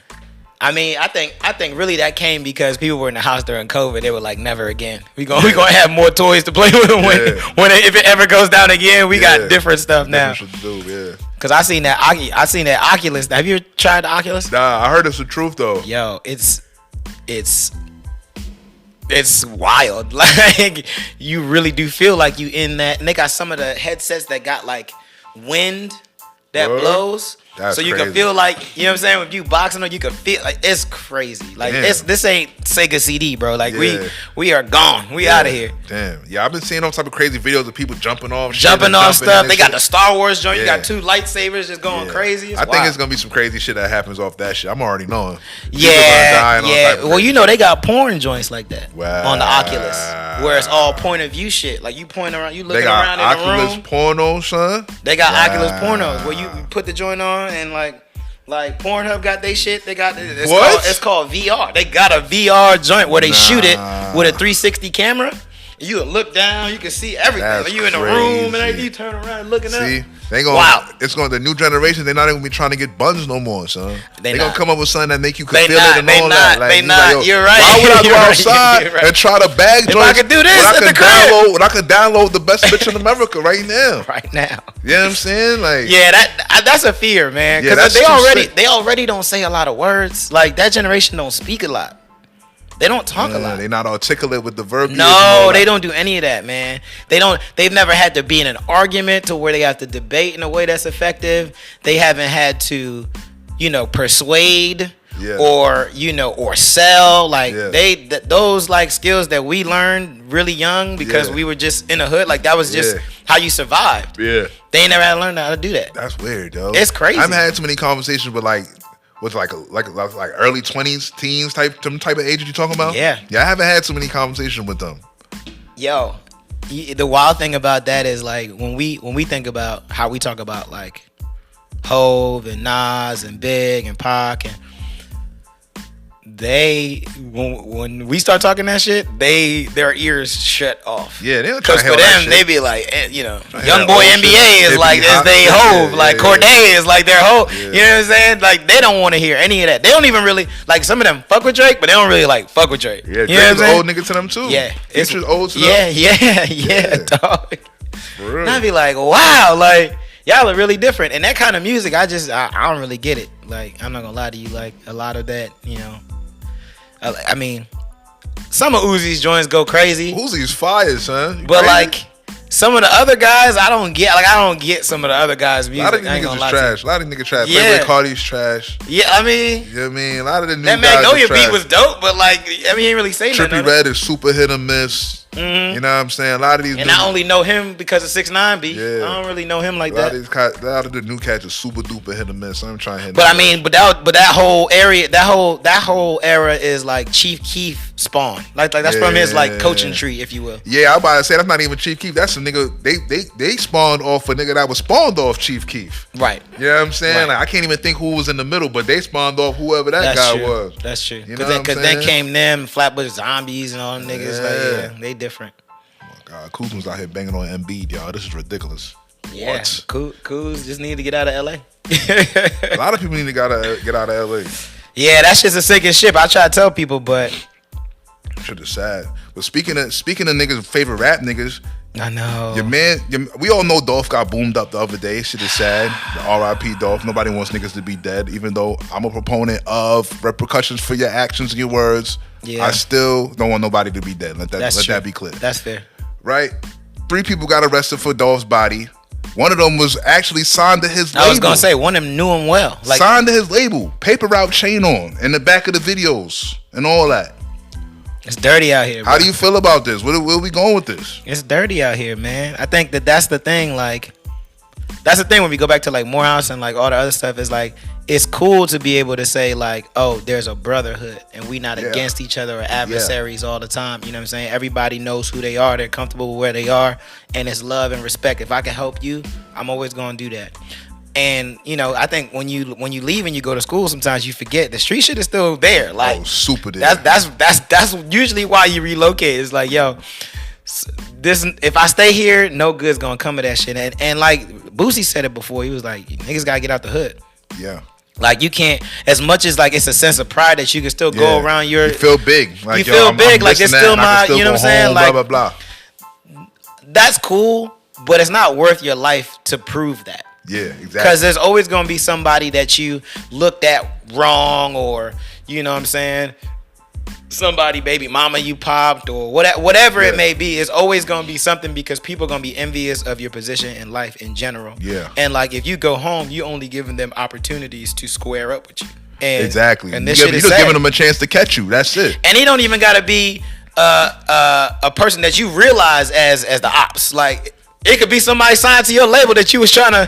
B: I mean, I think really that came because people were in the house during COVID. They were like, never again. We gonna have more toys to play with if it ever goes down again. We got different stuff now.
C: Different shit to do, yeah.
B: Cause I seen that Oculus. Have you tried the Oculus?
C: Nah, I heard it's the truth though.
B: Yo, it's wild. Like you really do feel like you in that. And they got some of the headsets that got like wind that blows.
C: That's
B: so you
C: crazy.
B: can feel like, you know what I'm saying? If you boxing on, you can feel like it's crazy. Like this ain't Sega CD, bro. Like we are gone. We out of here.
C: Damn. Yeah, I've been seeing all type of crazy videos of people jumping off
B: stuff. They got the Star Wars joint. You got 2 lightsabers just going crazy.
C: I think it's gonna be some crazy shit that happens off that shit. I'm already knowing.
B: Yeah. Well, you know they got porn joints like that on the Oculus, where it's all point of view shit. Like you point around, you looking around in the room.
C: Oculus porno, son.
B: They got Oculus pornos where you put the joint on and like Pornhub got they shit. They got it's called VR. They got a VR joint where they shoot it with a 360 camera. You can look down, you can see everything. Like you in the room and you turn around looking up.
C: They gonna the new generation. They're not even gonna be trying to get buns no more, son. They gonna come up with something that make you feel it and all that. Like,
B: You're right.
C: Why would I go outside and try to bag joints?
B: I could do this
C: when I could download the best bitch in America right now.
B: Right now.
C: You know what I'm saying? Like,
B: yeah, that's a fear, man. Because they already don't say a lot of words. Like that generation don't speak a lot. They don't talk a lot.
C: They're not articulate with the verbiage.
B: No, they don't do any of that, man. They've never had to be in an argument to where they have to debate in a way that's effective. They haven't had to, persuade or sell. Like those like skills that we learned really young because we were just in the hood. Like that was just how you survived.
C: Yeah.
B: They ain't never had to learn how to do that.
C: That's weird, though.
B: It's crazy.
C: I've had too many conversations with like early 20s, teens type of ages you talking about?
B: Yeah.
C: Yeah, I haven't had too many conversations with them.
B: Yo, the wild thing about that is like when we think about how we talk about like Hove and Nas and Big and Pac and when we start talking that shit, their ears shut off.
C: Yeah, they don't
B: try
C: to
B: for them, they be like, young boy NBA is like as they Hove, like Cordae is like their Hove. Yeah. You know what I'm saying? Like they don't want to hear any of that. They don't even really like some of them fuck with Drake, but they don't really like fuck with Drake.
C: Yeah, Drake's an old nigga to them too.
B: Yeah,
C: it's old to them.
B: Yeah, dog. And I be like, wow, like y'all are really different. And that kind of music, I don't really get it. Like I'm not gonna lie to you, like a lot of that, I mean, some of Uzi's joints go crazy.
C: Uzi's fire, son.
B: But like some of the other guys, I don't get some of the other guys' music.
C: A lot of niggas is trash. A lot of niggas trash. Yeah. Playboy Cardi's trash.
B: Yeah, I mean.
C: You know what I mean? A lot of the new
B: that
C: guys
B: Magnolia beat was dope, but like, I mean, he ain't really say nothing.
C: Trippie Redd is super hit or miss. Mm-hmm. You know what I'm saying? A lot of these.
B: And I only know him because of 6ix9ine beat. Yeah. I don't really know him like that.
C: A lot of the new cats are super duper hit or miss. I'm trying to hit.
B: But I mean, but that whole area, that whole era is like Chief Keef spawn. Like that's from his like coaching tree, if you will.
C: Yeah, I'm about to say that's not even Chief Keef. That's a nigga. They spawned off a nigga that was spawned off Chief Keef.
B: Right.
C: You know what I'm saying? Right. Like I can't even think who was in the middle, but they spawned off whoever that guy was.
B: That's true. Because then came them Flatbush Zombies and all them niggas. Yeah. Like they different.
C: Kuzma's out here banging on Embiid, y'all. This is ridiculous.
B: Yeah, Kuz just need to get out of LA.
C: A lot of people need to get out of LA.
B: Yeah, that shit's a sinking ship. I try to tell people, but
C: shit is sad. But speaking of niggas' favorite rap niggas,
B: I know
C: your man. We all know Dolph got boomed up the other day. Shit is sad. R.I.P. Dolph. Nobody wants niggas to be dead. Even though I'm a proponent of repercussions for your actions and your words, I still don't want nobody to be dead. Let that be clear.
B: That's fair.
C: Right? 3 people got arrested for Dolph's body. One of them was actually signed to his label.
B: I was going to say, one of them knew him well.
C: Like, signed to his label. Paper route chain on in the back of the videos and all that.
B: It's dirty out here, bro.
C: How do you feel about this? Where are we going with this?
B: It's dirty out here, man. I think that's the thing. Like, that's the thing when we go back to like Morehouse and like all the other stuff is like, it's cool to be able to say like, oh, there's a brotherhood and we not against each other or adversaries all the time. You know what I'm saying? Everybody knows who they are. They're comfortable with where they are. And it's love and respect. If I can help you, I'm always going to do that. And, I think when you leave and you go to school, sometimes you forget the street shit is still there. Like,
C: super there.
B: That's usually why you relocate. It's like, yo, this, if I stay here, no good's going to come of that shit. And like Boosie said it before, he was like, niggas got to get out the hood.
C: Yeah.
B: Like you can't, as much as like it's a sense of pride that you can still go around
C: you feel big.
B: Like, you feel big. Like it's still my, you know what I'm saying? Like,
C: blah, blah,
B: blah. That's cool, but it's not worth your life to prove that.
C: Yeah, exactly.
B: Because there's always going to be somebody that you looked at wrong or, you know what I'm saying? Somebody, baby mama you popped or whatever it may be. It's always going to be something because people are going to be envious of your position in life in general.
C: Yeah.
B: And like if you go home, you only giving them opportunities to square up with you. And,
C: exactly.
B: And this
C: you're just giving them a chance to catch you. That's it.
B: And he don't even got to be a person that you realize as the ops. Like it could be somebody signed to your label that you was trying to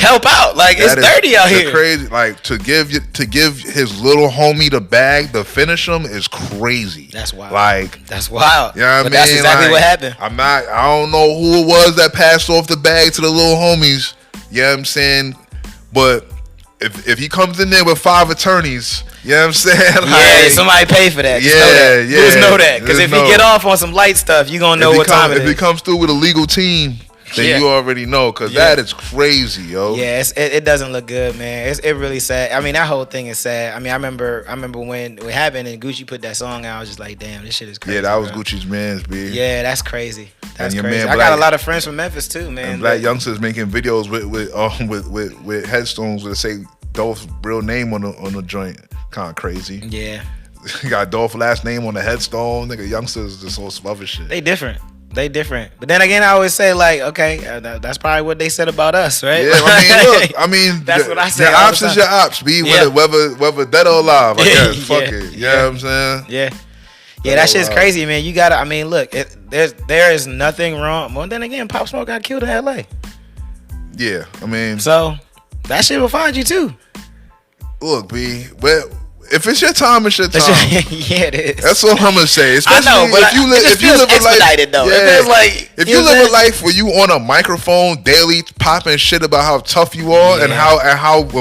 B: help out. Like it's dirty out here.
C: Crazy. Like to give his little homie the bag to finish him is crazy.
B: That's wild.
C: Like
B: that's wild.
C: You know what I mean?
B: That's exactly what happened.
C: I don't know who it was that passed off the bag to the little homies. You know what I'm saying? But if he comes in there with 5 attorneys, you know what I'm saying?
B: Like, somebody pay for that. Just know that. Because if you get off on some light stuff, you're going to know what time it is.
C: If he comes through with a legal team, then you already know, because that is crazy, yo.
B: Yeah, it doesn't look good, man. It really sad. I mean, that whole thing is sad. I mean, I remember when it happened and Gucci put that song out, I was just like, damn, this shit is crazy.
C: Yeah, that was Gucci's man's, B.
B: Yeah, that's crazy. That's crazy. I got a lot of friends from Memphis too, man.
C: And black youngsters making videos with headstones that say Dolph's real name on the joint. Kind of crazy.
B: Yeah.
C: You got Dolph's last name on the headstone. Nigga, youngsters just on some other shit.
B: They different. But then again, I always say like, okay, that's probably what they said about us, right?
C: Yeah, I mean,
B: that's what I say.
C: Your ops is your ops, be whether dead or alive. I guess. Fuck it. You know what I'm saying?
B: Yeah. Yeah, that shit's crazy, man. You gotta. I mean, look, there is nothing wrong. Well, then again, Pop Smoke got killed in L.A.
C: Yeah, I mean,
B: so that shit will find you too.
C: Look, B, If it's your time, it's your time.
B: Yeah, it is.
C: That's all I'm gonna say. Especially
B: I know, but
C: if you live a life,
B: though.
C: Yeah, if you live a life where you on a microphone daily popping shit about how tough you are and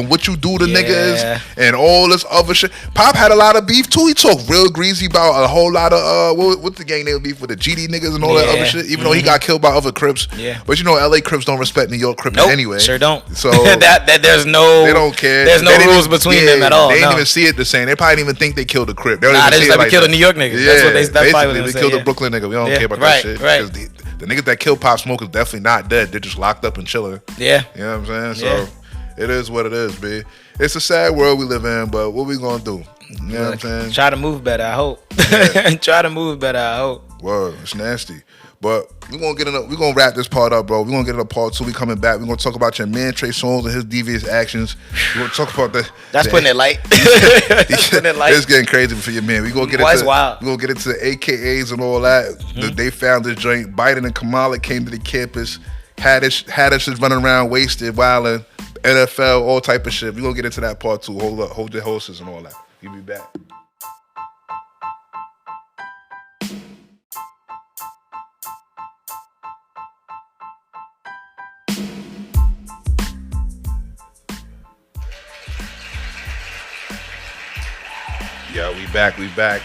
C: what you do to niggas and all this other shit. Pop had a lot of beef too. He talked real greasy about a whole lot of what's the gang name beef with the GD niggas and all that other shit. Even though he got killed by other Crips.
B: Yeah.
C: But you know, LA Crips don't respect New York Crips anyway.
B: Sure don't.
C: So
B: that there's no.
C: They don't care.
B: There's no rules between them at all.
C: They didn't even see it the same. They probably didn't even think they killed a Crip. They
B: just let me kill the New York niggas.
C: Yeah,
B: that's what they
C: basically they killed the Brooklyn nigga. We don't care about that shit.
B: Right.
C: The niggas that killed Pop Smoke is definitely not dead. They're just locked up and chilling.
B: Yeah.
C: You know what I'm saying? So it is what it is, B. It's a sad world we live in, but what we gonna do? You know what I'm saying?
B: Try to move better, I hope. Try to move better, I hope.
C: Word, it's nasty. But we're gonna wrap this part up, bro. We're gonna get into part 2. We coming back. We're gonna talk about your man Trey Songz and his devious actions. We're gonna talk about
B: That's putting it light. That's putting it light.
C: It's getting crazy for your man. We're gonna get into the AKAs and all that. They found this joint. Biden and Kamala came to the campus, had us just running around wasted, wilding, NFL, all type of shit. We're gonna get into that part 2. Hold up, hold your horses and all that. We'll be back. Yeah, we back.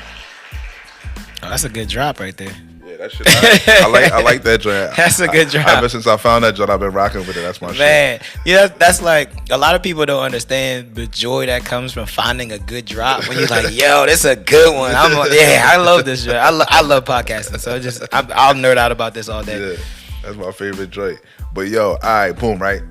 B: Oh, that's a good drop right there.
C: Yeah, that shit. I like that joint.
B: That's a good drop.
C: Ever since I found that joint, I've been rocking with it. That's my shit.
B: Man, yeah, that's like a lot of people don't understand the joy that comes from finding a good drop. When you're like, yo, this is a good one. I love this joint. I love podcasting. So I'll nerd out about this all day.
C: Yeah, that's my favorite joint. But yo, all right, boom, right?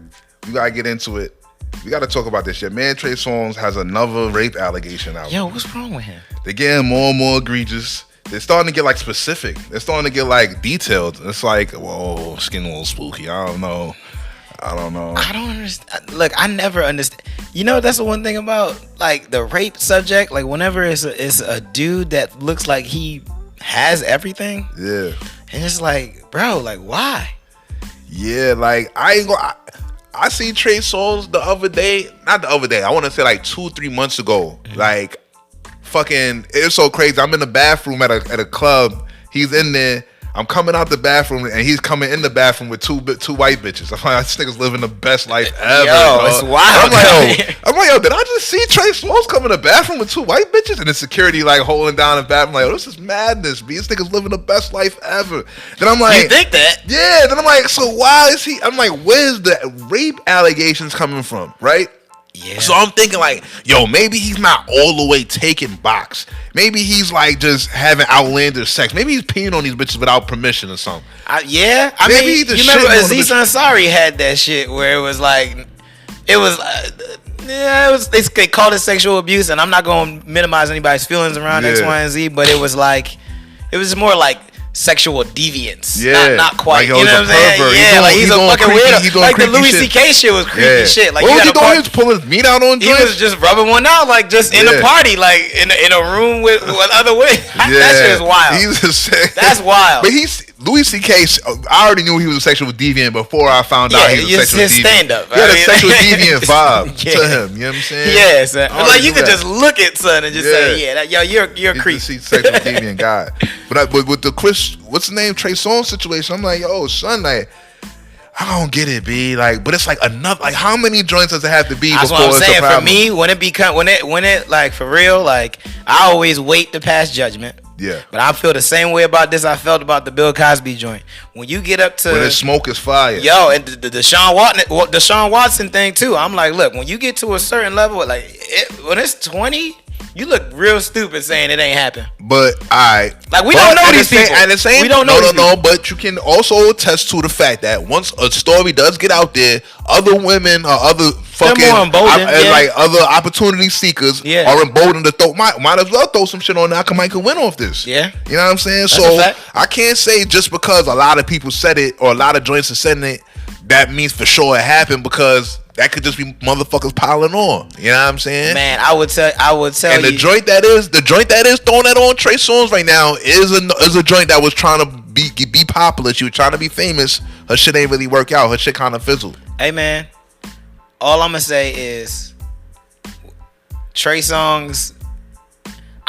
C: We gotta get into it. We gotta talk about this. Your man Trey Songz has another rape allegation out.
B: Yo, what's wrong with him?
C: They're getting more and more egregious. They're starting to get like specific. They're starting to get like detailed. It's like, whoa, it's getting a little spooky. I don't know. I don't understand.
B: Look, I never understand. You know, that's the one thing about like the rape subject. Like whenever it's a dude that looks like he has everything.
C: Yeah.
B: And it's like, bro, like why?
C: Yeah, like I seen Trey Songz the other day. Not the other day. I want to say like 2-3 months ago. Like, fucking, it's so crazy. I'm in the bathroom at a club. He's in there. I'm coming out the bathroom and he's coming in the bathroom with two white bitches. I'm like, this nigga's living the best life ever.
B: Yo, it's wild.
C: I'm like, yo, did I just see Trey Songz come in the bathroom with 2 white bitches? And the security like holding down the bathroom. I'm like, oh, this is madness, B. This nigga's living the best life ever. Then I'm like,
B: you think that?
C: Yeah. Then I'm like, so why is he? I'm like, where's the rape allegations coming from, right?
B: Yeah.
C: So I'm thinking like, yo, maybe he's not all the way taking box. Maybe he's like just having outlandish sex. Maybe he's peeing on these bitches without permission or something.
B: I mean, you remember Aziz Ansari had that shit where it was like, they called it sexual abuse, and I'm not going to minimize anybody's feelings around X, Y, and Z, but it was more like sexual deviance.
C: Yeah.
B: Not quite.
C: Like,
B: you know what I'm saying? Yeah, he's a fucking weirdo. Like the Louis C.K. shit was creepy shit. Like,
C: what was he doing? He was pulling his meat out on joints?
B: He was just rubbing one out, like just in a party, like in a room with other women. That shit is wild. That's wild.
C: But Louis C.K. I already knew he was a sexual deviant before I found out he was a sexual deviant.
B: His stand-up.
C: He had a sexual deviant vibe to him. You know what I'm saying?
B: Yeah, son. Like you could just look at son and just say, yo, you're a creep.
C: Sexual deviant guy. But with the what's the name, Trey Songz situation, I'm like, yo, son, like, I don't get it, B. Like, but it's like another. Like, how many joints does it have to be
B: That's
C: before
B: what I'm
C: it's
B: saying.
C: a problem?
B: For me, when it like for real, like I always wait to pass judgment.
C: Yeah.
B: But I feel the same way about this I felt about the Bill Cosby joint. When you get up to
C: when the smoke is fire.
B: Yo, and the Deshaun Watson thing too. I'm like, look, when you get to a certain level, like when it's 20, you look real stupid saying it ain't happened.
C: But
B: like we don't know these people.
C: At the same,
B: we don't know.
C: No. But you can also attest to the fact that once a story does get out there, other women or other fucking like other opportunity seekers are emboldened to throw. Might as well throw some shit on there. I could win off this.
B: Yeah,
C: you know what I'm saying.
B: That's
C: so I can't say just because a lot of people said it or a lot of joints are saying it, that means for sure it happened, because that could just be motherfuckers piling on. You know what I'm saying?
B: Man, I would tell
C: and
B: you.
C: the joint that is throwing that on Trey Songz right now is a joint that was trying to be popular. She was trying to be famous. Her shit ain't really work out. Her shit kind of fizzled.
B: Hey man, all I'm gonna say is Trey Songz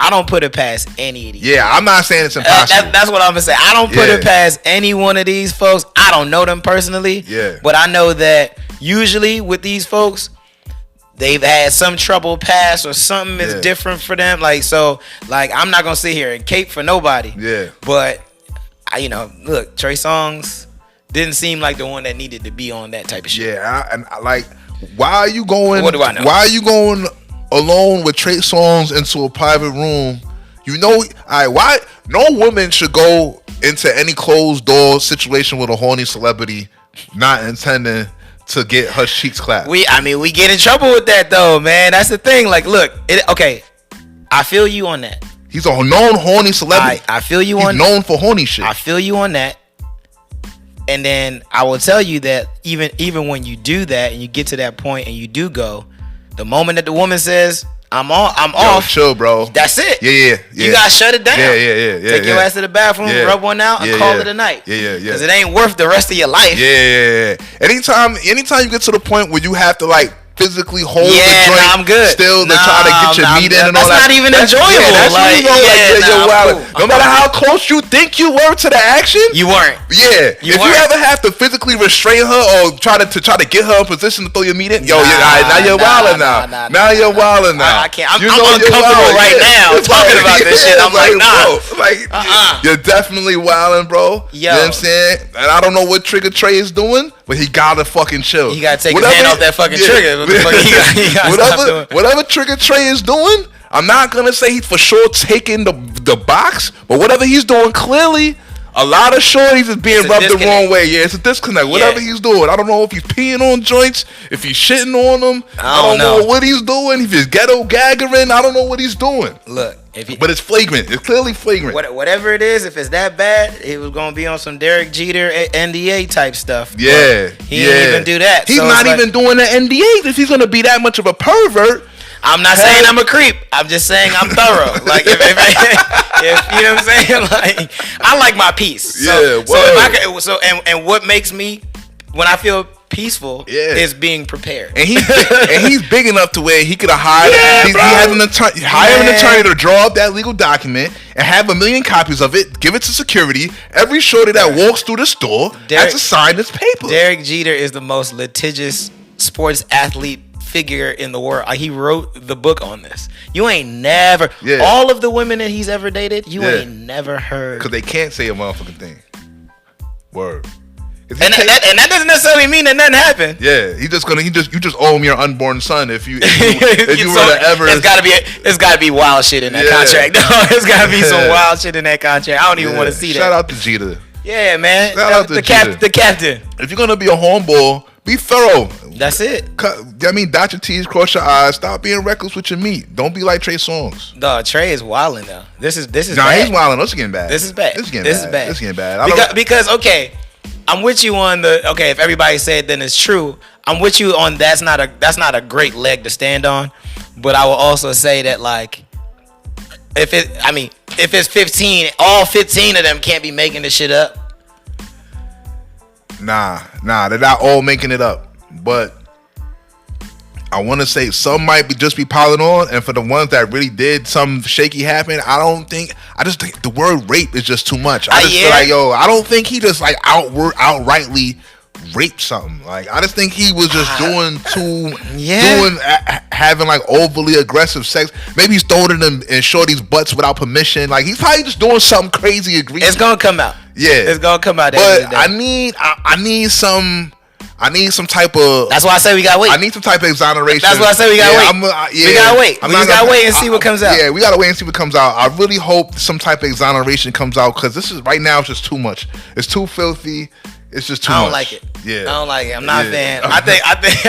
B: I don't put it past any of these.
C: Yeah, I'm not saying it's impossible.
B: That's what I'm gonna say. I don't put it past any one of these folks. I don't know them personally.
C: Yeah.
B: But I know that usually with these folks, they've had some trouble past or something is different for them. Like, so, like, I'm not gonna sit here and cape for nobody.
C: Yeah.
B: But look, Trey Songz didn't seem like the one that needed to be on that type of shit.
C: Yeah, and like, why are you going?
B: What do I know?
C: Why are you going alone with Trey Songz into a private room? You know, why no woman should go into any closed door situation with a horny celebrity, not intending to get her cheeks clapped.
B: We get in trouble with that though, man. That's the thing. Like, look, I feel you on that.
C: He's a known horny celebrity.
B: I feel you
C: He's
B: on.
C: known for horny shit.
B: I feel you on that. And then I will tell you that even when you do that and you get to that point and you do go, the moment that the woman says, I'm off.
C: Chill, bro.
B: That's it.
C: Yeah.
B: You gotta shut it down.
C: Yeah.
B: Take your ass to the bathroom, rub one out, and call it a night.
C: Yeah.
B: Because it ain't worth the rest of your life.
C: Yeah. Anytime you get to the point where you have to like physically hold the joint,
B: I'm good.
C: Still to try to get your meat in and all
B: That's
C: that.
B: not even enjoyable.
C: That's
B: like,
C: you're wild. No matter how close you think you were to the action,
B: you weren't.
C: Yeah. If you ever have to physically restrain her or try to get her in position to throw your meat in, now you're wilding now. Now you're wilding now.
B: I can't. I'm uncomfortable right now talking about this shit. I'm like, nah.
C: You're definitely wilding, bro. You know what I'm saying? And I don't know what Trigger Trey is doing, but he gotta fucking chill.
B: He gotta take his hand off that fucking trigger.
C: Whatever Trigger Trey is doing, I'm not gonna say he's for sure taking the box, but whatever he's doing, clearly a lot of shorties is being rubbed the wrong way. Yeah, it's a disconnect. Whatever he's doing, I don't know if he's peeing on joints, if he's shitting on them. I don't know what he's doing. If he's ghetto gaggering, I don't know what he's doing.
B: Look,
C: but it's flagrant. It's clearly flagrant.
B: Whatever it is, if it's that bad, it was gonna be on some Derek Jeter NDA type stuff.
C: Yeah,
B: he didn't even do that.
C: He's not even doing the NDA if he's gonna be that much of a pervert.
B: I'm not saying I'm a creep. I'm just saying I'm thorough. Like, if you know what I'm saying? Like, I like my peace. So and what makes me, when I feel peaceful, is being prepared.
C: And he's big enough to where he could have hired. He has an attorney to draw up that legal document and have 1 million copies of it. Give it to security. Every shorty that walks through the store has to sign this paper.
B: Derek Jeter is the most litigious sports athlete figure in the world. He wrote the book on this. You ain't never all of the women that he's ever dated, you ain't never heard,
C: because they can't say a motherfucking thing. Word.
B: And that doesn't necessarily mean that nothing happened.
C: Yeah, you just owe him your unborn son if you were to ever.
B: It's gotta be wild shit in that contract. It's gotta be some wild shit in that contract. I don't even want to see that.
C: Shout out to Jeter.
B: Yeah, man.
C: Shout out to Jeter.
B: The captain.
C: If you're gonna be a homeboy, be thorough.
B: That's it.
C: Dot your T's, cross your I's. Stop being reckless with your meat. Don't be like Trey Songz.
B: No, Trey is wilding though. This is
C: bad.
B: He's
C: wilding. This is getting bad.
B: This is bad.
C: This is getting bad.
B: Because I'm with you on if everybody said then it's true. I'm with you on that's not a great leg to stand on. But I will also say that, like, if it's 15, all 15 of them can't be making this shit up.
C: Nah, they're not all making it up. But I want to say some might just be piling on, and for the ones that really did some shaky happen, I just think the word rape is just too much. I just feel like, I don't think he just like outrightly raped something. Like, I just think he was just having like overly aggressive sex. Maybe he's throwing it in shorty's butts without permission. Like, he's probably just doing something crazy.
B: It's gonna come out.
C: Yeah,
B: it's gonna come out.
C: But I need some type of.
B: That's why I say we gotta wait.
C: I need some type of exoneration.
B: That's why I say we gotta wait. We gotta wait. We just gotta wait and see what comes out.
C: Yeah, we gotta wait and see what comes out. I really hope some type of exoneration comes out, because this is right now. It's just too much. It's too filthy. It's just too much.
B: I don't like it.
C: Yeah,
B: I don't like it. I'm not a fan. I think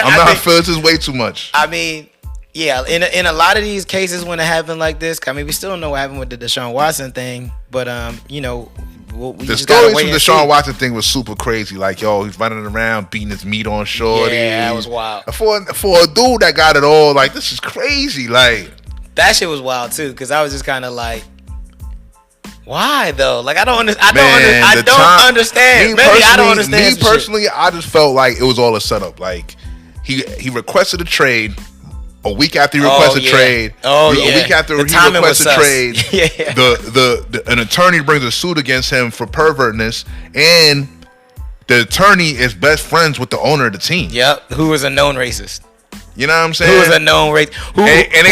C: I'm not a fan. This is way too much.
B: I mean, yeah, in a lot of these cases when it happened like this, I mean, we still don't know what happened with the Deshaun Watson thing, but
C: the stories from the Deshaun Watson thing was super crazy. Like, he's running around beating his meat on shorty.
B: Yeah, that was wild.
C: For a dude that got it all, like, this is crazy. Like,
B: that shit was wild too, because I was just kind of like, why though? Like, I don't understand. I don't understand.
C: Me personally, I just felt like it was all a setup. Like, he requested a trade. a week after he requests a trade.
B: A
C: week after he requests a trade, an attorney brings a suit against him for pervertness, and the attorney is best friends with the owner of the team.
B: Yep, who was a known racist.
C: You know what I'm saying?
B: Who was a known racist? Who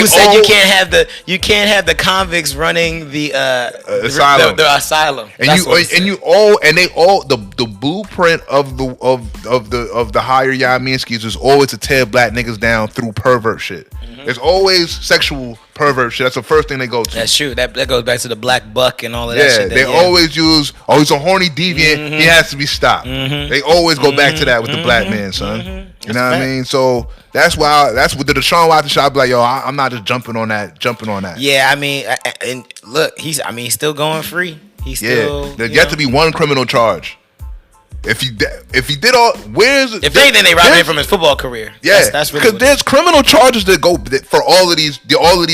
B: said you can't have the convicts running the asylum. The asylum.
C: And the blueprint of the higher Yaminskis is always to tear black niggas down through pervert shit. Mm-hmm. It's always sexual pervert shit. That's the first thing they go to.
B: That's true. That goes back to the black buck and all of that shit.
C: They always use, he's a horny deviant. Mm-hmm. He has to be stopped. Mm-hmm. They always go back to that with the black man, son. Mm-hmm. You know what I mean? So that's why. That's what the Deshaun Watson shot. I'd be like, yo, I'm not just jumping on that. Yeah,
B: I mean, and look, he's still going free. He's still.
C: There's yet to be one criminal charge. If he did all,
B: if anything, they robbed him from his football career.
C: Yeah, that's really because there's criminal charges that go for all of these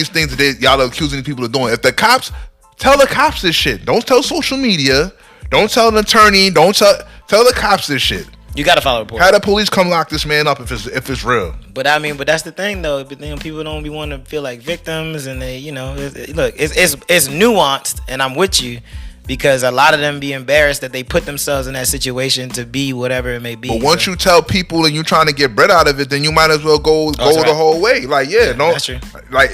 C: things that y'all are accusing people of doing. If the cops tell the cops this shit, don't tell social media, don't tell an attorney, don't tell the cops this shit.
B: You gotta follow the report.
C: Have the police come lock this man up if it's real.
B: But that's the thing though. But then people don't be wanting to feel like victims, and they, it's nuanced, and I'm with you. Because a lot of them be embarrassed that they put themselves in that situation to be whatever it may be.
C: But once you tell people and you're trying to get bread out of it, then you might as well go the whole way. Like, that's true. Like,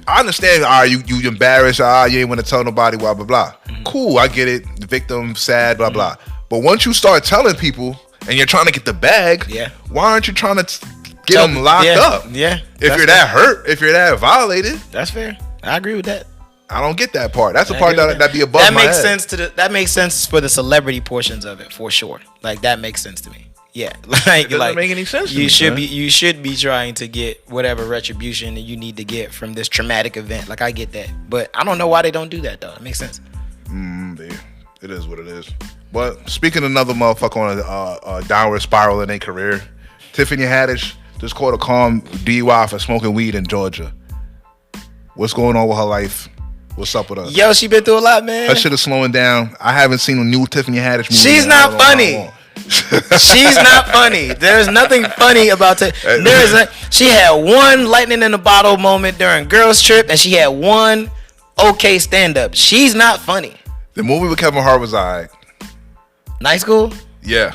C: I understand. You embarrassed. You ain't want to tell nobody. Blah blah blah. Mm-hmm. Cool, I get it. The victim, sad. Blah blah. But once you start telling people and you're trying to get the bag, why aren't you trying to get them locked up?
B: Yeah.
C: If you're that hurt, if you're that violated,
B: that's fair. I agree with that.
C: I don't get that part. That's the part that be above my head.
B: That makes sense for the celebrity portions of it, for sure. Like, that makes sense to me. Yeah, it
C: doesn't make any sense.
B: You should be trying to get whatever retribution that you need to get from this traumatic event. Like, I get that, but I don't know why they don't do that though. It makes sense.
C: It is what it is. But speaking of another motherfucker on a downward spiral in their career, Tiffany Haddish just caught a calm DUI for smoking weed in Georgia. What's going on with her life? What's up with us?
B: Yo, she been through a lot, man.
C: Her shit is slowing down. I haven't seen a new Tiffany Haddish movie.
B: She's not funny. She's not funny. There's nothing funny about it. She had one lightning in a bottle moment during Girls Trip, and she had one okay stand up. She's not funny.
C: The movie with Kevin Hart was alright.
B: Night School?
C: Yeah.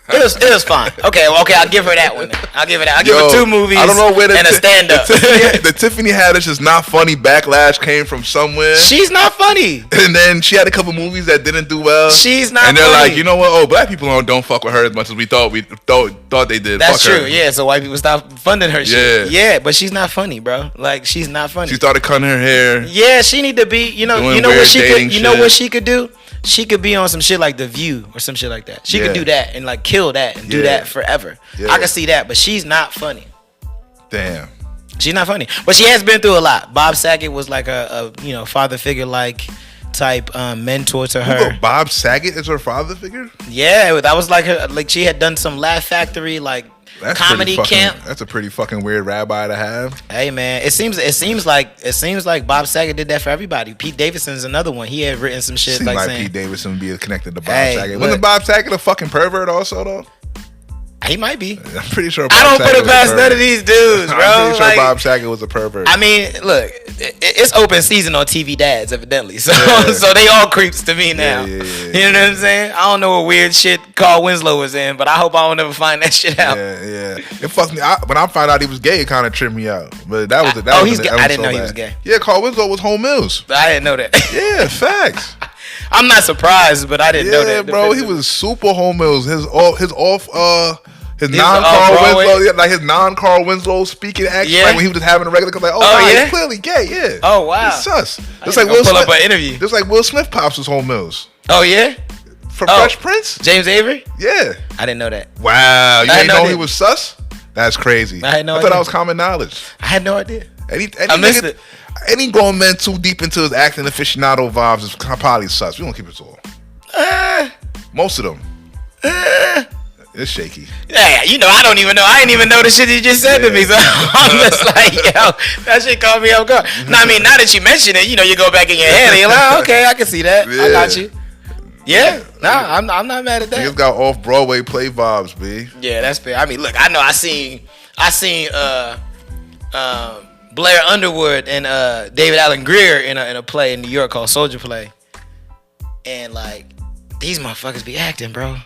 B: It was fine. Okay, I'll give her that one. I'll give her 2 movies. I don't know where and a stand up.
C: The Tiffany Haddish is not funny backlash came from somewhere.
B: She's not funny.
C: And then she had a couple movies that didn't do well.
B: She's not.
C: And they're funny. Like, you know what? Oh, black people don't fuck with her as much as we thought they did.
B: That's true. Her. Yeah. So white people stopped funding her shit. Yeah, but she's not funny, bro. Like, she's not funny.
C: She started cutting her hair.
B: Yeah, she need to be. You know what she could. You know what she could do. She could be on some shit like The View or some shit like that. She could do that and like kill that and do that forever. Yeah. I can see that, but she's not funny.
C: Damn.
B: She's not funny. But she has been through a lot. Bob Saget was like a father figure like type mentor to her.
C: Bob Saget is her father figure?
B: Yeah, that was like her. Like, she had done some Laugh Factory comedy camp.
C: That's a pretty fucking weird rabbi to have.
B: Hey man, it seems like Bob Saget did that for everybody. Pete Davidson's another one. He had written some shit like saying,
C: Pete Davidson would be connected to Bob Saget. Wasn't Bob Saget a fucking pervert also though?
B: He might be.
C: I'm pretty sure.
B: I don't put it past none of these dudes, bro.
C: I'm pretty sure Bob Saget was a pervert.
B: I mean, look, it's open season on TV Dads, evidently. So, so they all creeps to me now. Yeah. You know what I'm saying? I don't know what weird shit Carl Winslow was in, but I hope I don't ever find that shit out.
C: Yeah. It fucked me. When I found out he was gay, it kind of tripped me out. But
B: he's gay. I didn't know he was gay.
C: Yeah, Carl Winslow was Home Mills.
B: I didn't know that.
C: Yeah, facts.
B: I'm not surprised, but I didn't know that.
C: Yeah, bro, he was super Home Mills. His non-Carl Winslow speaking action, like when he was just having a regular, like, he's clearly gay, yeah.
B: Oh wow,
C: he's sus.
B: Just like Will Smith. Pull up an interview.
C: Just like Will Smith pops his Home Mills.
B: Oh yeah,
C: from Fresh Prince.
B: James Avery.
C: Yeah,
B: I didn't know that.
C: Wow, you didn't know he was sus? That's crazy. I thought that was common knowledge.
B: I had no idea.
C: I missed it. Any grown man too deep into his acting aficionado vibes is probably sus. We don't keep it all. Most of them. It's shaky.
B: Yeah, I don't even know. I didn't even know the shit you just said to me. So I'm just like, that shit caught me off guard. No, I mean, now that you mention it, you go back in your head and you're like, okay, I can see that. I got you. Yeah. Nah, I'm not mad at that.
C: Niggas got off Broadway play vibes, B.
B: Yeah, that's fair. I mean, look, I know I seen Blair Underwood and David Alan Grier in a play in New York called Soldier Play. And like these motherfuckers be acting, bro.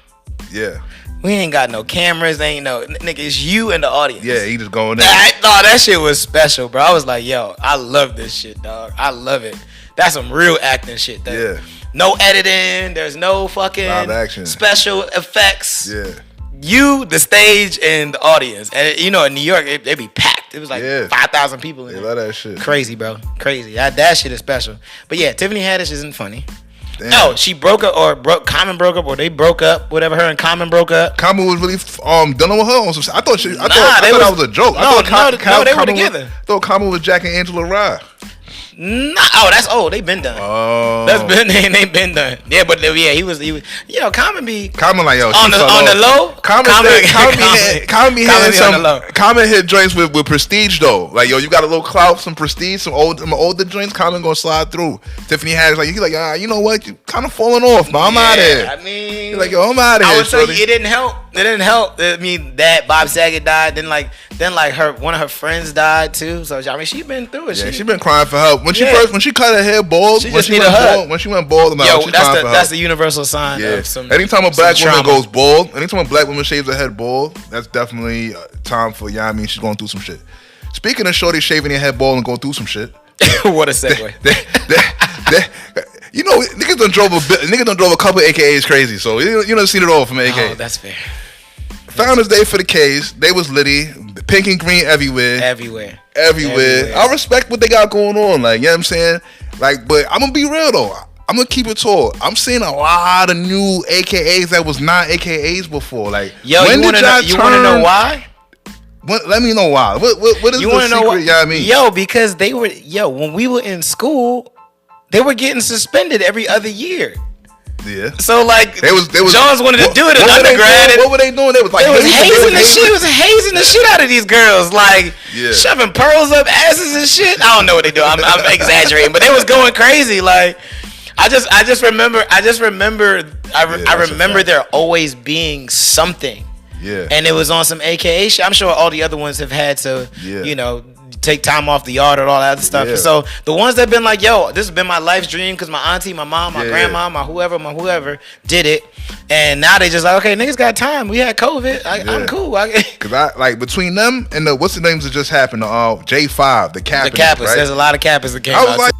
C: Yeah.
B: We ain't got no cameras, ain't no nigga. It's you and the audience.
C: Yeah, he just going in.
B: I thought that shit was special, bro. I was like, yo, I love this shit, dog. I love it. That's some real acting shit. Though.
C: Yeah.
B: No editing. There's no fucking special effects.
C: Yeah.
B: You, the stage, and the audience. And you know, in New York, they be packed. It was like 5,000 people in there.
C: They love that shit.
B: Crazy, bro. Crazy. That shit is special. But yeah, Tiffany Haddish isn't funny.
C: Damn.
B: No, she broke up, or Common broke up, or they broke up. Whatever, her and Common broke up.
C: Common was really done with her on some. I thought that was a joke.
B: No, they were together.
C: I thought Common was Jack and Angela Rye.
B: Nah, they been done.
C: Oh,
B: they been done. Yeah, but yeah, he was. You know, Common like yo
C: on
B: the low.
C: Common hit joints with prestige though. Like yo, you got a little clout, some prestige, some older joints. Common gonna slide through. Tiffany Haddish like he's like you know what, you kind of falling off, but I'm out of here.
B: I mean,
C: he's like yo, I'm out of here.
B: I would tell you, it didn't help. It didn't help. I mean, that Bob Saget died. Then one of her friends died too. So I mean, she been through it.
C: Yeah, she been crying for help. When she cut her hair bald, when she went bald,
B: that's the universal sign of some.
C: Anytime a black woman goes bald, anytime a black woman shaves her head bald, that's definitely time for I mean, she's going through some shit. Speaking of shorty shaving her head bald and going through some shit.
B: What a segue.
C: You know, niggas done drove a couple AKAs crazy, so you done seen it all from AK.
B: Oh, that's fair.
C: Founders Day for the K's. They was litty. Pink and green everywhere. I respect what they got going on. Like, you know what I'm saying? Like, but I'm going to be real, though. I'm going to keep it tall. I'm seeing a lot of new AKAs that was not AKAs before. Like,
B: yo, you want to know why?
C: Let me know why. What is the secret? You know what I mean?
B: Yo, because when we were in school, they were getting suspended every other year.
C: Yeah.
B: So like,
C: they was
B: Jones wanted to do it in undergrad.
C: What were they doing? They was like
B: hazing the shit out of these girls, like shoving pearls up asses and shit. I don't know what they do. I'm exaggerating, but they was going crazy. Like, I just remember there always being something.
C: Yeah.
B: And it was on some AKA shit. I'm sure all the other ones have had to, take time off the yard and all that other stuff. Yeah. So the ones that been like, yo, this has been my life's dream because my auntie, my mom, my grandma, my whoever did it. And now they just like, okay, niggas got time. We had COVID. I'm cool.
C: Because I like between them and what's the names that just happened? J5, the Kappas.
B: The Kappas.
C: Right?
B: There's a lot of Kappas that came out.
C: I was like,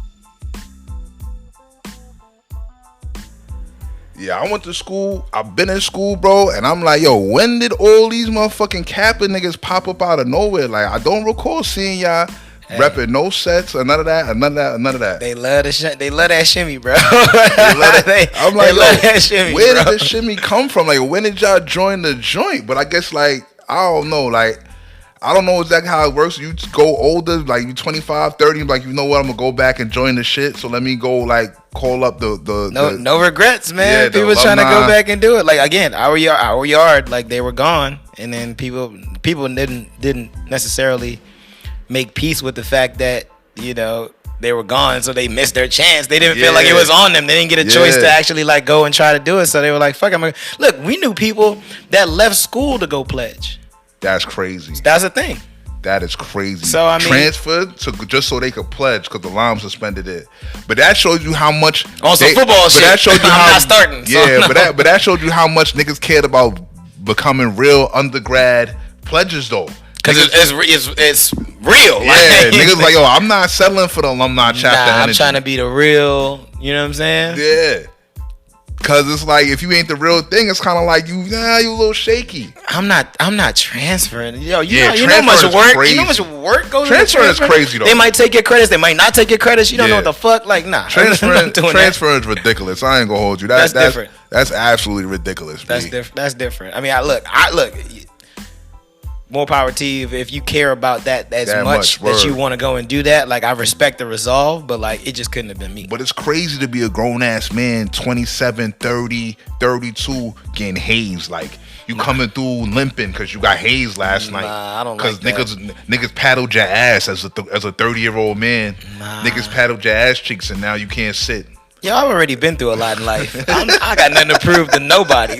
C: yeah, I went to school. I've been in school, bro, and I'm like, yo, when did all these motherfucking Kappa niggas pop up out of nowhere? Like, I don't recall seeing y'all repping no sets or none of that.
B: They love that shimmy, bro.
C: I'm like,
B: that shimmy,
C: where did this shimmy come from? Like, when did y'all join the joint? But I guess, like, I don't know, like, I don't know exactly how it works. You go older, like you 25, 30, like, you know what, I'm gonna go back and join the shit. So let me go like call up
B: no regrets, man. People trying to go back and do it. Like again, our yard, like they were gone, and then people didn't necessarily make peace with the fact that they were gone, so they missed their chance. They didn't feel like it was on them. They didn't get a choice to actually like go and try to do it. So they were like, "Fuck, look." We knew people that left school to go pledge.
C: That's crazy.
B: That's a thing.
C: That is crazy.
B: So I mean,
C: transferred just so they could pledge because the Lime suspended it. But that shows you how much
B: on some football shit.
C: That showed you
B: I'm not starting.
C: Yeah, but that showed you how much niggas cared about becoming real undergrad pledges though.
B: Because it's real.
C: Yeah, niggas like, yo, I'm not settling for the alumni chapter.
B: I'm trying to be the real. You know what I'm saying?
C: Yeah. Cause it's like if you ain't the real thing, it's kind of like you a little shaky.
B: I'm not transferring. Yo, you know how much work.
C: Crazy.
B: You know how much work goes
C: into transferring. Is crazy though.
B: They might take your credits. They might not take your credits. You don't know what the fuck. Like, nah.
C: Transferring is ridiculous. I ain't gonna hold you. That's different. That's absolutely ridiculous.
B: That's different. That's different. I mean, look. More power to you if you care about that as much that you want to go and do that. Like, I respect the resolve, but like, it just couldn't have been me.
C: But it's crazy to be a grown ass man, 27, 30, 32, getting hazed. Like, you coming through limping because you got hazed last night.
B: I don't like that.
C: Because niggas paddled your ass as a 30-year-old man. Niggas paddled your ass cheeks and now you can't sit.
B: Yo, I've already been through a lot in life. I got nothing to prove to nobody.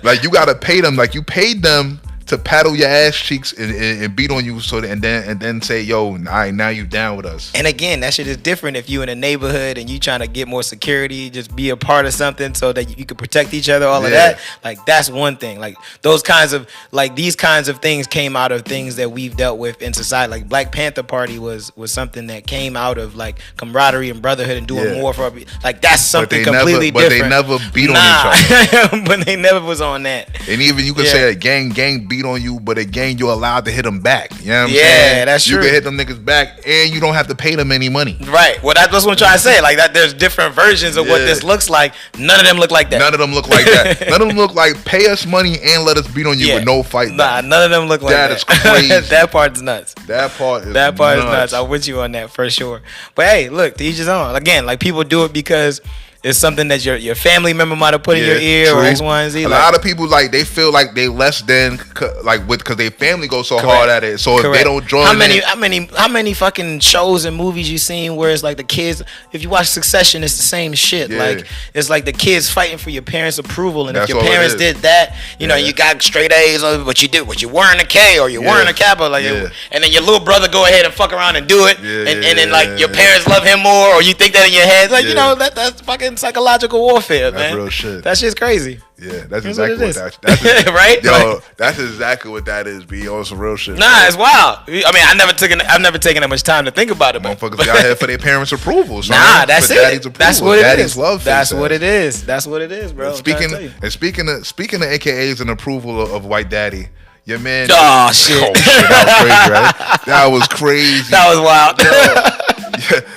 C: like you gotta pay them. Like, you paid them to paddle your ass cheeks and beat on you, and then say, yo, all right, now you down with us.
B: And again, that shit is different if you in a neighborhood and you trying to get more security, just be a part of something so that you can protect each other, all of that. Like, that's one thing. Like, those kinds of, like, these kinds of things came out of things that we've dealt with in society. Like, Black Panther Party was something that came out of, like, camaraderie and brotherhood and doing more for, like, that's something completely different.
C: But they never beat on each
B: other. But they never was on that.
C: And even you could say a gang beat on you, but a gang you're allowed to hit them back. You know what I'm saying?
B: Yeah, that's true.
C: You can hit them niggas back, and you don't have to pay them any money.
B: Right. Well, that's what I'm trying to say. Like that, there's different versions of what this looks like. None of them look like that.
C: None of them look like that. None of them look like pay us money and let us beat on you with no fight.
B: Nah, none of them look like that.
C: That is crazy.
B: That part's nuts.
C: That part is
B: nuts. I'm with you on that for sure. But hey, look, to each his own. Again, like people do it because it's something that your family member might have put in your ear, true. Or X, Y, and Z.
C: A lot of people like they feel like they less than because their family goes so hard at it. So if they don't join,
B: how many fucking shows and movies you seen where it's like the kids? If you watch Succession, it's the same shit. Yeah. Like it's like the kids fighting for your parents' approval, and if your parents did that, you know, you got straight A's, but you did, but you weren't a K or you weren't a Kappa, like, and then your little brother go ahead and fuck around and do it, and then like your parents love him more, or you think that in your head, like you know that's fucking psychological warfare, man.
C: That's real shit.
B: That shit's crazy.
C: Yeah, that's exactly what that's
B: right.
C: Yo, that's exactly what that is. Be on some real shit.
B: Nah, it's wild. I mean, I've never taken that much time to think about it.
C: Motherfuckers be out here for their parents' approval. So
B: nah, that's it. That's what it is.
C: Love
B: that's what it is. That's what it is, bro.
C: Speaking of AKAs and approval of white daddy. Your man.
B: Oh shit.
C: That was crazy, right?
B: That was wild.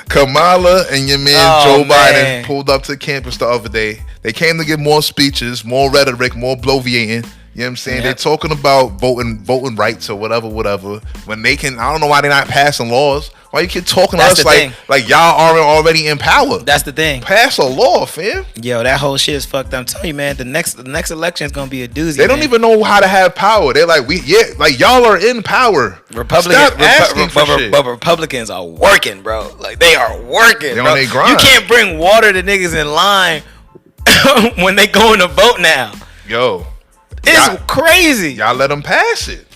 C: Kamala and your man Joe Biden pulled up to campus the other day. They came to give more speeches, more rhetoric, more bloviating. You know what I'm saying? Yep. They're talking about voting rights or whatever. When they can, I don't know why they're not passing laws. Why you keep talking to us like y'all aren't already in power?
B: That's the thing.
C: Pass a law, fam.
B: Yo, that whole shit is fucked up. I'm telling you, man. The next election is gonna be a doozy.
C: They don't even know how to have power. They're like, like y'all are in power.
B: But Republicans are working, bro. Like they are working.
C: They
B: bro.
C: On their grind.
B: You can't bring water to niggas in line when they going to vote now.
C: Yo,
B: it's crazy.
C: Y'all let them pass it.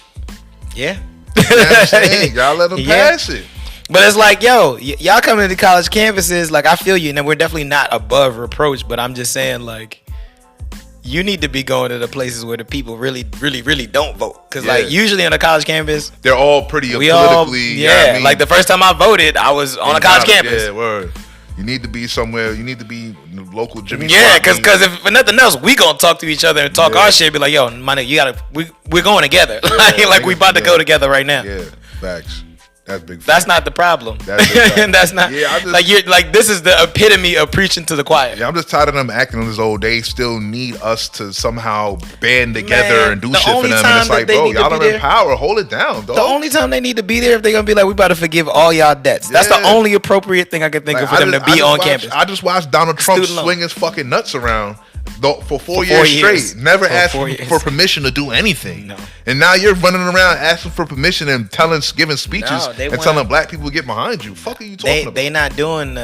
B: Yeah.
C: You know what I'm saying? Y'all let them pass it.
B: But it's like, yo, y'all coming to college campuses, like, I feel you, and we're definitely not above reproach, but I'm just saying, like, you need to be going to the places where the people really, really, really don't vote. Because, like, usually on a college campus,
C: they're all pretty politically.
B: Like, the first time I voted, I was on a college campus.
C: Yeah, word. You need to be somewhere. You need to be local Jimmy.
B: Yeah, because if for nothing else, we gonna talk to each other and talk our shit. Be like, yo, my nigga, you gotta. We're going together. Like we about to go together right now.
C: Yeah, facts. That's big.
B: That's not the problem. That's not. Yeah, like you're like this is the epitome of preaching to the choir.
C: Yeah, I'm just tired of them acting on this old. They still need us to somehow band together and do shit for them. And it's like, bro, y'all are in power. Hold it down, dog.
B: The only time they need to be there if they're gonna be like, we about to forgive all y'all debts. That's the only appropriate thing I can think of for them to be on campus.
C: I just watched Donald Trump swing his fucking nuts around. For 4 years straight, never asked for permission to do anything. No. And now you're running around asking for permission and giving speeches and telling black people to get behind you. Fuck are you talking about?
B: They not doing.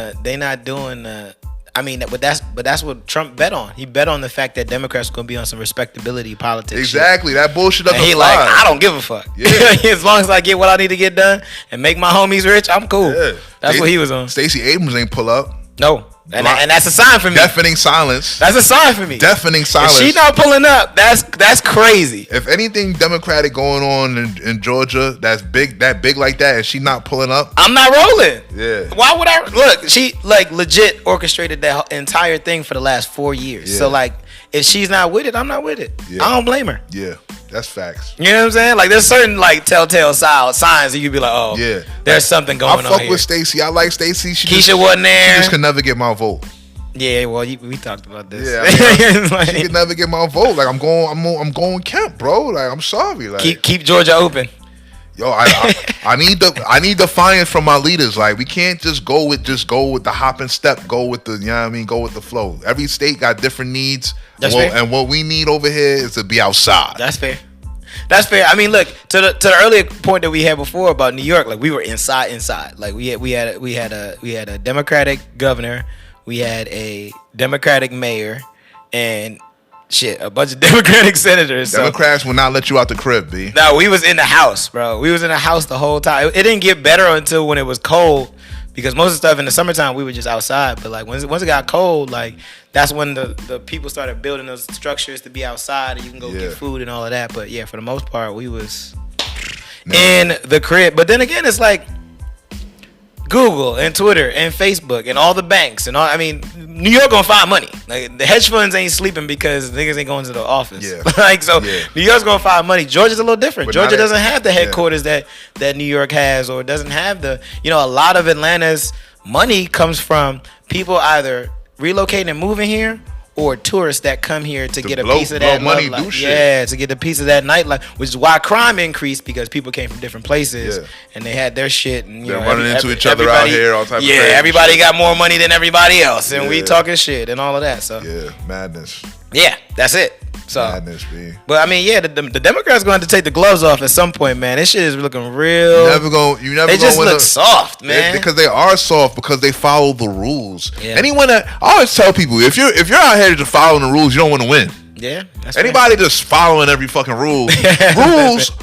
B: I mean, but that's what Trump bet on. He bet on the fact that Democrats are gonna be on some respectability politics.
C: Exactly, that bullshit doesn't fly.
B: He like, I don't give a fuck. Yeah. As long as I get what I need to get done and make my homies rich, I'm cool. Yeah. That's what he was on.
C: Stacey Abrams ain't pull up.
B: No. And that's a sign for me.
C: Deafening silence.
B: That's a sign for me.
C: Deafening silence.
B: If she not pulling up, that's crazy.
C: If anything Democratic going on in Georgia that's big like that, and she not pulling up,
B: I'm not rolling.
C: Yeah.
B: Why would I look? She like legit orchestrated that entire thing for the last 4 years. Yeah. So like, if she's not with it, I'm not with it. Yeah. I don't blame her.
C: Yeah. That's facts.
B: You know what I'm saying? Like, there's certain like telltale signs that you'd be like, oh, yeah, there's something going on here.
C: I fuck with Stacey. I like Stacey.
B: Keisha wasn't there.
C: She just could never get my vote.
B: Yeah, well, we talked about this.
C: Yeah, I mean, she could never get my vote. Like, I'm going Kemp, bro. Like, I'm sorry. Like,
B: keep Georgia open.
C: Yo, I need defiance from my leaders. Like, we can't just go with the hop and step. Go with the, you know what I mean? Go with the flow. Every state got different needs. That's fair. And what we need over here is to be outside.
B: That's fair. That's fair. I mean, look, to the earlier point that we had before about New York, like we were inside. Like we had a Democratic governor, we had a Democratic mayor, and a bunch of Democratic senators.
C: Democrats will not let you out the crib, B.
B: No, we was in the house, bro. We was in the house the whole time. It didn't get better until when it was cold, because most of the stuff in the summertime we were just outside. But like once it got cold, like that's when the people started building those structures to be outside and you can go get food and all of that. But yeah, for the most part, we was in the crib. But then again, it's like Google and Twitter and Facebook and all the banks and all. I mean, New York gonna find money. Like the hedge funds ain't sleeping because niggas ain't going to the office. Yeah. New York's gonna find money. Georgia's a little different. But Georgia doesn't have the headquarters that New York has, or doesn't have the. You know, a lot of Atlanta's money comes from people either relocating and moving here, or tourists that come here to get a piece of that
C: money,
B: do shit. Yeah, to get a piece of that nightlife, which is why crime increased, because people came from different places and they had their shit. And
C: they're running into each other out here, all type of crazy
B: everybody
C: shit.
B: got more money than everybody else, and we talking shit and all of that. So
C: madness.
B: Yeah, that's it. So,
C: madness, B.
B: But I mean, the Democrats going to have to take the gloves off at some point, man. This shit is looking real.
C: You never.
B: They just look soft, man.
C: Because they are soft, because they follow the rules. Yeah. Anyone that I always tell people, if you're out here just following the rules, you don't want to win.
B: Yeah. That's
C: anybody just following every fucking rule.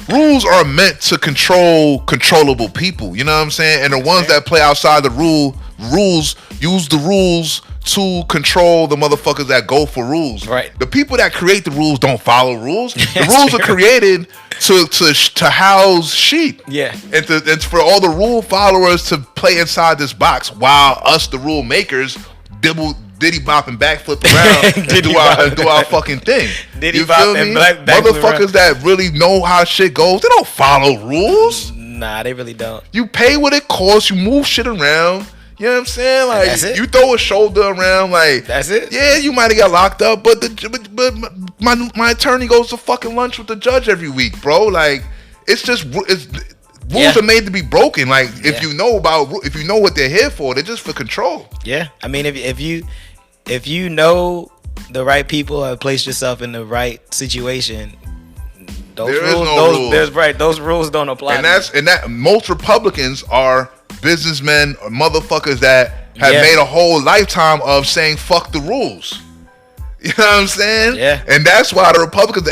C: Rules are meant to control controllable people. You know what I'm saying? And the ones that play outside the rules use the rules to control the motherfuckers that go for rules.
B: Right.
C: The people that create the rules don't follow rules. The rules are created to house sheep.
B: Yeah.
C: And for all the rule followers to play inside this box, while us, the rule makers, diddy bop and backflip around and do our fucking thing.
B: Diddy bop and
C: motherfuckers that really know how shit goes, they don't follow rules.
B: Nah, they really don't.
C: You pay what it costs. You move shit around. You know what I'm saying? Like,
B: that's it.
C: You throw a shoulder around, like,
B: that's it.
C: Yeah, you might have got locked up, but my attorney goes to fucking lunch with the judge every week, bro. Like, rules are made to be broken. Like, if you know what they're here for, they're just for control.
B: Yeah, I mean, if you know the right people have placed yourself in the right situation, those rules don't apply.
C: And most Republicans are businessmen or motherfuckers that have made a whole lifetime of saying fuck the rules. You know what I'm saying?
B: Yeah.
C: And that's why the Republicans,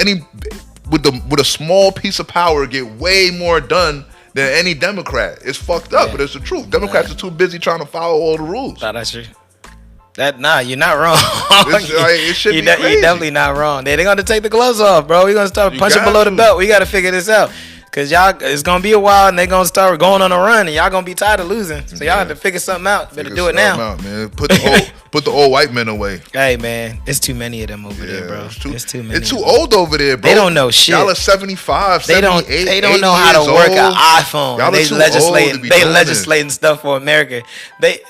C: with a small piece of power, get way more done than any Democrat. It's fucked up, but it's the truth. Democrats are too busy trying to follow all the rules.
B: Nah, that's true. You're not wrong.
C: It should be crazy.
B: You're definitely not wrong. They're gonna take the gloves off, bro. We're gonna start punching below the belt. We gotta figure this out. Cause y'all, it's gonna be a while, and they're gonna start going on a run, and y'all gonna be tired of losing. So y'all have to figure something out. Better do it now.
C: Man. Put the old white men away.
B: Hey man, it's too many of them over there, bro. It's too many.
C: It's too old over there, bro.
B: They don't know shit.
C: Y'all are 75, 78.
B: They don't know how to work an iPhone.
C: Y'all
B: they legislating stuff for America.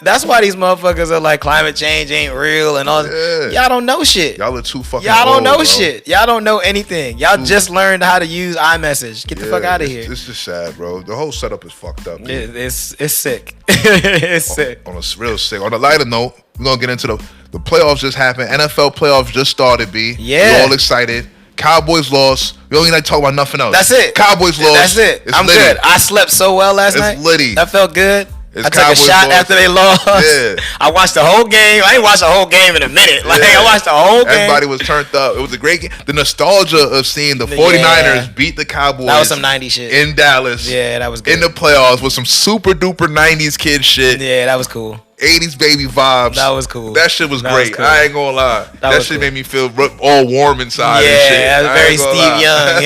B: That's why these motherfuckers are like, climate change ain't real and all. Y'all don't know shit.
C: Y'all are too fucking.
B: Y'all don't know shit. Y'all don't know anything. Y'all just learned how to use iMessage. Get the fuck out of here.
C: It's just sad, bro. The whole setup is fucked up.
B: It's sick. It's sick.
C: On a real sick. On a lighter note, we're gonna get into the playoffs. Just happened. NFL playoffs just started. We're all excited. Cowboys lost. We only like talk about nothing else.
B: That's it.
C: Cowboys lost.
B: That's it. I'm good. I slept so well last night.
C: It's litty.
B: That felt good.
C: It's
B: I took a shot after they lost.
C: Yeah.
B: I watched the whole game. I ain't watched the whole game in a minute. I watched the whole game.
C: Everybody was turned up. It was a great game. The nostalgia of seeing the 49ers beat the Cowboys.
B: That was some 90s shit.
C: In Dallas.
B: Yeah, that was good.
C: In the playoffs with some super duper 90s kid shit.
B: Yeah, that was cool.
C: 80s baby vibes.
B: That was cool.
C: That shit was great. Cool. I ain't gonna lie. That shit made me feel all warm inside.
B: Yeah,
C: and shit.
B: That was very Steve Young.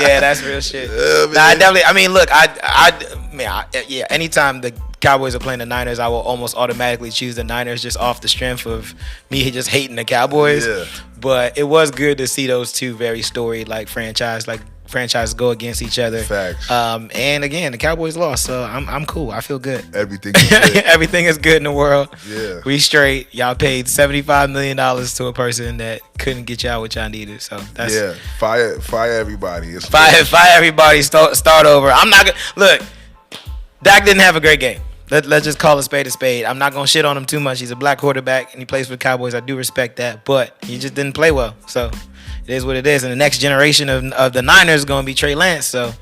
B: Yeah, that's real shit. I definitely. I mean, look, anytime the Cowboys are playing the Niners, I will almost automatically choose the Niners just off the strength of me just hating the Cowboys.
C: Yeah.
B: But it was good to see those two very storied franchises go against each other.
C: Facts.
B: And again, the Cowboys lost, so I'm cool. I feel good.
C: Everything is good.
B: Everything is good in the world.
C: Yeah.
B: We straight. Y'all paid $75 million to a person that couldn't get y'all what y'all needed. So that's
C: fire everybody.
B: Fire everybody. Start over. I'm not gonna look. Dak didn't have a great game. Let's just call a spade a spade. I'm not gonna shit on him too much. He's a black quarterback and he plays for the Cowboys. I do respect that, but he just didn't play well. So it is what it is. And the next generation of the Niners is gonna be Trey Lance. So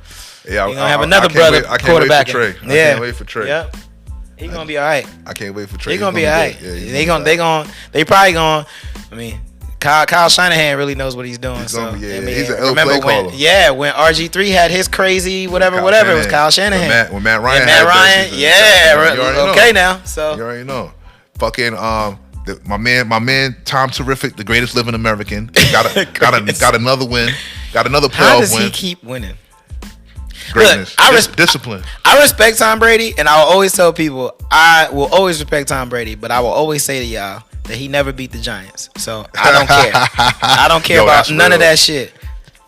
C: yeah,
B: you're gonna have another brother quarterback.
C: I can't wait for Trey.
B: Yep. He's gonna be all right.
C: I can't wait for Trey.
B: He's gonna be all right. They probably gonna. I mean, Kyle Shanahan really knows what he's doing. He's he's
C: an ill play caller.
B: When RG3 had his crazy whatever, it was Kyle Shanahan.
C: When Matt Ryan
B: okay now. So
C: you already know. Fucking my man Tom Terrific, the greatest living American, got another win, got another playoff win.
B: How does he keep winning?
C: Greatness. Look, discipline.
B: I respect Tom Brady, and I will always tell people I will always respect Tom Brady, but I will always say to y'all that he never beat the Giants. So I don't care. I don't care about none of that shit.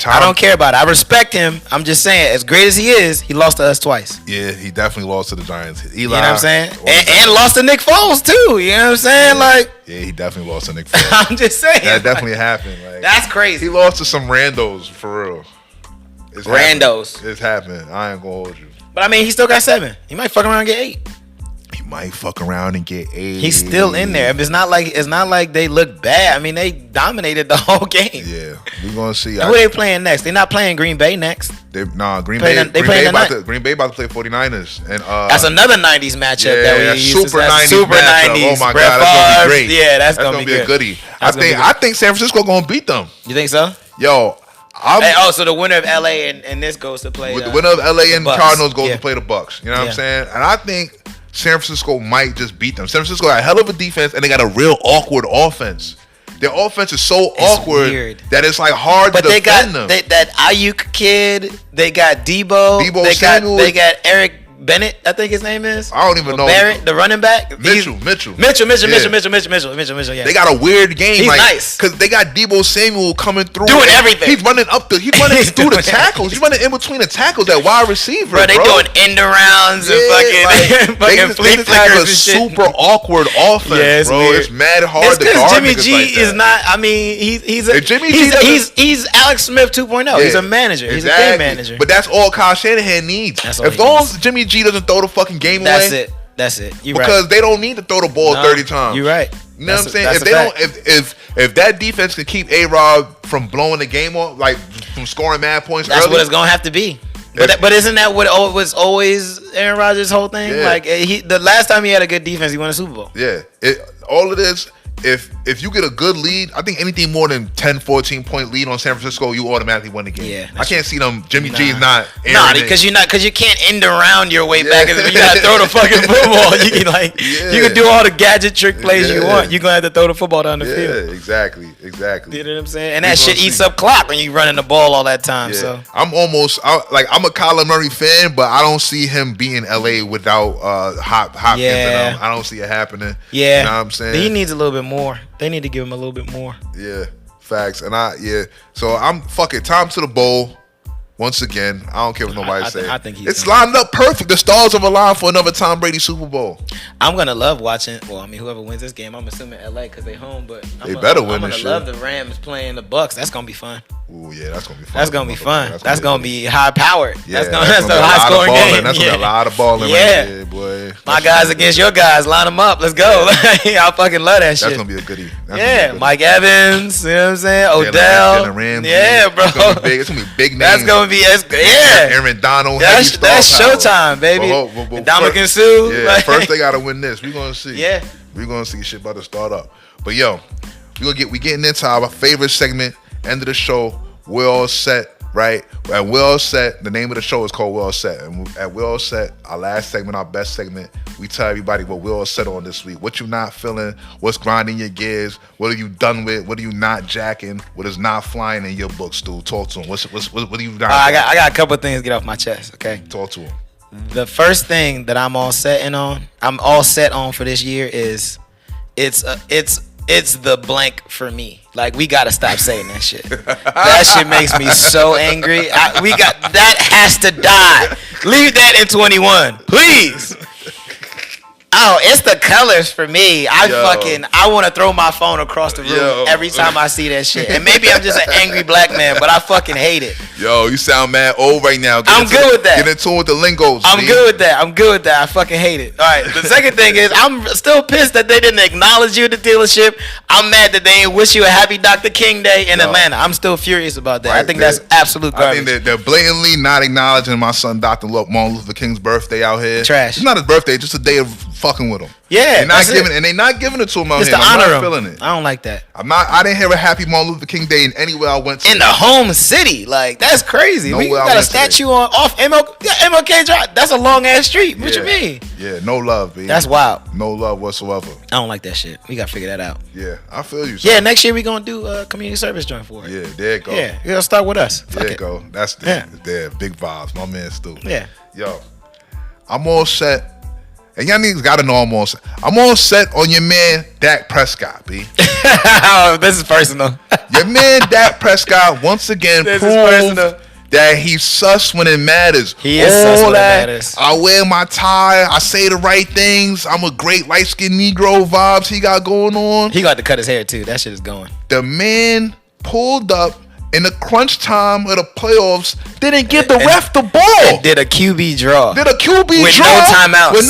B: I don't care about it. I respect him. I'm just saying, as great as he is, he lost to us twice.
C: Yeah, he definitely lost to the Giants. Eli,
B: you know what I'm saying? And lost to Nick Foles too. You know what I'm saying?
C: Yeah, he definitely lost to Nick Foles.
B: I'm just saying.
C: That definitely happened.
B: That's crazy.
C: He lost to some randos for real.
B: Randos.
C: It's happened. I ain't gonna hold you.
B: But I mean, he still got 7. He might fuck around and get 8.
C: He might fuck around and get 8.
B: He's still in there. It's not like they look bad. I mean, they dominated the whole game.
C: Yeah, we gonna see.
B: Who they playing next? They're not playing Green Bay next.
C: Green Bay about to play 49ers, and
B: that's another 90s matchup that we used
C: super 90s.
B: Super 90s.
C: Oh my god, that's gonna be great.
B: Yeah, that's gonna be
C: a goodie. I think San Francisco gonna beat them.
B: You think so?
C: Yo.
B: So the winner of LA and this goes to play.
C: The winner of LA and Cardinals goes to play the Bucks. You know what I'm saying? And I think San Francisco might just beat them. San Francisco got a hell of a defense, and they got a real awkward offense. Their offense is so awkward that it's like hard to defend them.
B: But they got that Ayuk kid. They got Debo they got Eric Bennett, I think his name is.
C: I don't even know.
B: Barrett, the running back.
C: Mitchell.
B: Yeah.
C: They got a weird game.
B: He's nice.
C: Because they got Debo Samuel coming through.
B: Doing everything.
C: He's running through the tackles. He's running in between the tackles at wide receiver,
B: bro. They doing end arounds and fucking flea flickers and shit.
C: Super awkward offense, bro. Weird. It's mad hard to guard
B: Jimmy G is not, I mean, he's Alex Smith 2.0. Yeah, he's a manager. He's a game manager.
C: But that's all Kyle Shanahan needs. As long as Jimmy G doesn't throw the fucking game away.
B: That's it.
C: Because they don't need to throw the ball 30 times.
B: You're right.
C: You know what I'm saying? If that defense can keep A-Rod from blowing the game off, like from scoring mad points,
B: that's what it's gonna have to be. But isn't that what was always Aaron Rodgers' whole thing? Yeah. Like the last time he had a good defense, he won a Super Bowl.
C: Yeah. All it is. If you get a good lead, I think anything more than 10, 14 point lead on San Francisco, you automatically win the game. Yeah, I can't see them. Jimmy G is not.
B: Because you can't end around your way back. You gotta throw the fucking football. You can do all the gadget trick plays you want. You're gonna have to throw the football down the field.
C: Yeah, exactly.
B: You know what I'm saying? And that shit eats up clock when you running the ball all that time. Yeah. So
C: I'm a Kyler Murray fan, but I don't see him being LA without Hopkins. Yeah. I don't see it happening.
B: Yeah,
C: you know what I'm saying?
B: He needs a little bit more. They need to give him a little bit more.
C: Yeah, facts. And so I'm fucking Tom to the bowl once again. I don't care what nobody says. I think it's lined up perfect. The stars have aligned for another Tom Brady Super Bowl.
B: I'm gonna love watching. Well, I mean, whoever wins this game, I'm assuming LA because they home. But
C: they better win this shit.
B: I'm gonna love the Rams playing the Bucks. That's gonna be fun.
C: Ooh, yeah, that's gonna be fun.
B: That's gonna be high powered.
C: Yeah,
B: that's the high scoring game.
C: That's gonna be a lot of balling right there, boy.
B: My guys against your guys, line them up. Let's go. I fucking love that shit.
C: That's gonna be a goodie.
B: Mike Evans. You know what I'm saying? Odell. Yeah, bro.
C: It's gonna be big names.
B: That's gonna be
C: Aaron Donald.
B: That's showtime, baby. Dominican Sue.
C: Yeah. First they gotta win this. We gonna see.
B: Yeah.
C: We gonna see shit about to start up. But yo, we getting into our favorite segment. End of the show, we're all set, right? At We're All Set, the name of the show is called We're All Set. And at We're All Set, our last segment, our best segment, we tell everybody what we're all set on this week. What you not feeling, what's grinding your gears, what are you done with, what are you not jacking, what is not flying in your book, Stu. Talk to him. What are you not
B: I got a couple of things to get off my chest, okay?
C: Talk to him.
B: The first thing that I'm all set on for this year is it's the blank for me. Like, we gotta stop saying that shit. That shit makes me so angry. That has to die. Leave that in 21, please. Oh, it's the colors for me. I want to throw my phone across the room every time I see that shit. And maybe I'm just an angry black man, but I fucking hate it.
C: Yo, you sound mad old right now.
B: I'm good with that.
C: Get in tune with the lingos.
B: I'm good with that. I fucking hate it. All right. The second thing is, I'm still pissed that they didn't acknowledge you at the dealership. I'm mad that they didn't wish you a happy Dr. King Day in Atlanta. I'm still furious about that. Right, I think that's absolute garbage.
C: I think they're blatantly not acknowledging my son Dr. Martin Luther King's birthday out here.
B: Trash.
C: It's not his birthday, just a day of fucking with him.
B: Yeah,
C: they not giving it to him out
B: here.
C: I'm not feeling it.
B: I don't like that.
C: I didn't hear a happy Martin Luther King Day in anywhere I went to.
B: In the home city, like that's crazy. We got a statue off MLK Drive. That's a long ass street. What you mean?
C: Yeah, no love, baby.
B: That's wild.
C: No love whatsoever.
B: I don't like that shit. We gotta figure that out.
C: Yeah, I feel you.
B: Yeah, next year we gonna do a community service joint for it.
C: Yeah, there you go.
B: Yeah, you gotta start with us.
C: There you go. That's there. Big vibes. My man Stu.
B: Yeah.
C: Yo, I'm all set. And y'all niggas gotta know I'm all set. I'm all set on your man Dak Prescott, B.
B: This is personal.
C: Your man Dak Prescott once again proved that he's sus when it matters.
B: He is sus when it matters.
C: I wear my tie. I say the right things. I'm a great light-skinned Negro vibes he got going on.
B: He got to cut his hair too. That shit is going.
C: The man pulled up in the crunch time of the playoffs, didn't give the ref the ball.
B: And did a QB draw.
C: With no timeouts.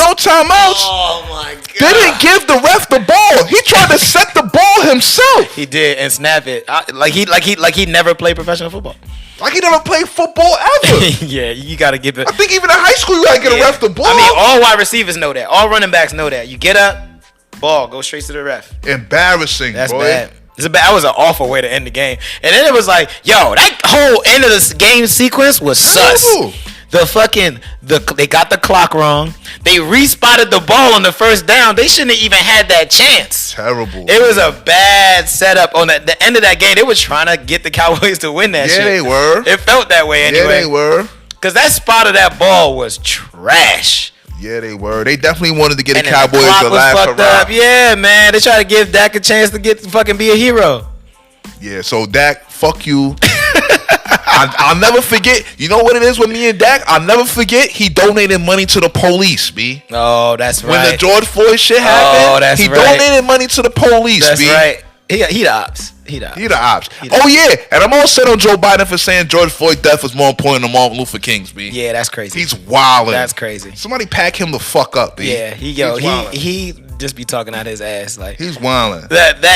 B: Oh my god.
C: Didn't give the ref the ball. He tried to set the ball himself.
B: He did and snap it. Like he never played professional football.
C: Like he never played football ever.
B: Yeah, you gotta give it.
C: I think even in high school you gotta get a ref the ball.
B: I mean, all wide receivers know that. All running backs know that. You get up, ball, go straight to the ref.
C: Embarrassing.
B: That's
C: boy.
B: bad. That was an awful way to end the game. And then it was like, yo, that whole end of the game sequence was sus. They got the clock wrong. They respotted the ball on the first down. They shouldn't have even had that chance.
C: Terrible.
B: It was a bad setup on the end of that game. They were trying to get the Cowboys to win that shit.
C: Yeah, they were.
B: It felt that way anyway.
C: Yeah, they were.
B: Because that spot of that ball was trash.
C: Yeah, they were. They definitely wanted to get the
B: Cowboys
C: to laugh around.
B: Yeah, man. They tried to give Dak a chance to fucking be a hero.
C: Yeah, so Dak, fuck you. I'll never forget. You know what it is with me and Dak? I'll never forget. He donated money to the police, B.
B: Oh, that's right.
C: When the George Floyd shit happened, he donated money to the police,
B: that's
C: B.
B: That's right. He the ops. He the ops.
C: Oh yeah, and I'm all set on Joe Biden for saying George Floyd's death was more important than Martin Luther King's, B.
B: Yeah, that's crazy.
C: He's wilding.
B: That's crazy.
C: Somebody pack him the fuck up, B.
B: Yeah, he just be talking out his ass like
C: he's wilding.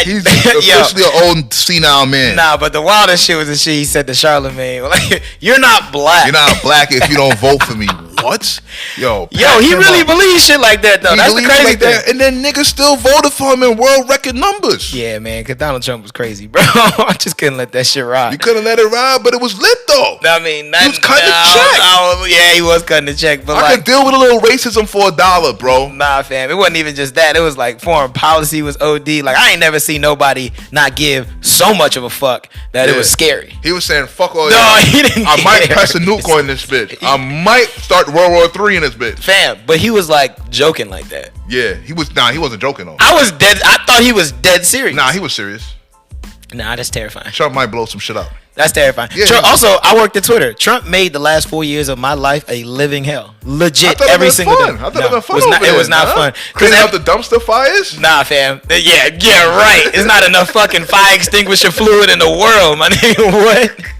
B: He's
C: officially an old senile man.
B: Nah, but the wildest shit was the shit he said to Charlemagne. Like, you're not black.
C: You're not black if you don't vote for me. What? Yo,
B: he really believes shit like that though. That's the crazy thing.
C: And then niggas still voted for him in world record numbers.
B: Yeah, man, because Donald Trump was crazy, bro. I just couldn't let that shit ride.
C: You couldn't let it ride, but it was lit though.
B: I mean,
C: he was cutting the check.
B: Yeah, he was cutting the check. But
C: I could deal with a little racism for $1, bro.
B: Nah, fam, it wasn't even just that. It was like foreign policy was OD. Like I ain't never seen nobody not give so much of a fuck that it was scary.
C: He was saying, "Fuck all."
B: No, he didn't.
C: I might press a nuke on this bitch. I might start World War III in this bitch.
B: Fam, but he was like joking like that.
C: Yeah, he was. Nah, he wasn't joking though.
B: I was dead. I thought he was dead serious.
C: Nah, he was serious.
B: Nah, that's terrifying.
C: Trump might blow some shit up.
B: That's terrifying. Yeah, Trump, also, I worked at Twitter. Trump made the last 4 years of my life a living hell. Legit, every single day.
C: I thought it was fun.
B: It was not fun.
C: Cleaning up the dumpster fires?
B: Nah, fam. Yeah, right. It's not enough fucking fire extinguisher fluid in the world, my nigga. What?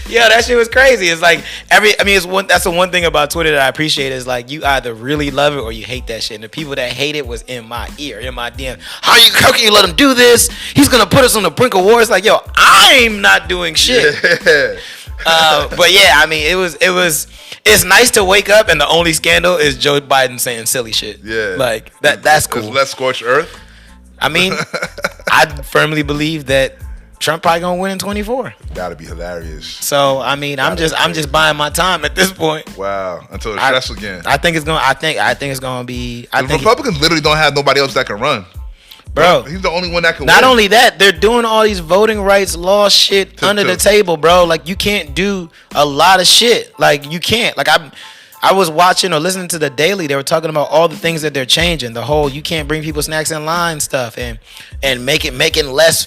B: Yeah, that shit was crazy. It's like that's the one thing about Twitter that I appreciate is like you either really love it or you hate that shit. And the people that hate it was in my ear, in my DM. How can you let him do this? He's gonna put us on the brink of war. It's like, yo, I'm not doing shit. Yeah. But yeah, I mean, it's nice to wake up and the only scandal is Joe Biden saying silly shit.
C: Yeah,
B: like that's cool.
C: It's less scorched earth.
B: I mean, I firmly believe that Trump probably gonna win in 24.
C: That'd be hilarious.
B: So I mean, I'm just buying my time at this point.
C: Wow, until it's stress again.
B: I think it's gonna be.
C: The Republicans literally don't have nobody else that can run.
B: Bro,
C: he's the only one that can.
B: Not only that, they're doing all these voting rights law shit under the table, bro. Like you can't do a lot of shit. Like you can't. Like I was watching or listening to the Daily. They were talking about all the things that they're changing. The whole you can't bring people snacks in line stuff and making less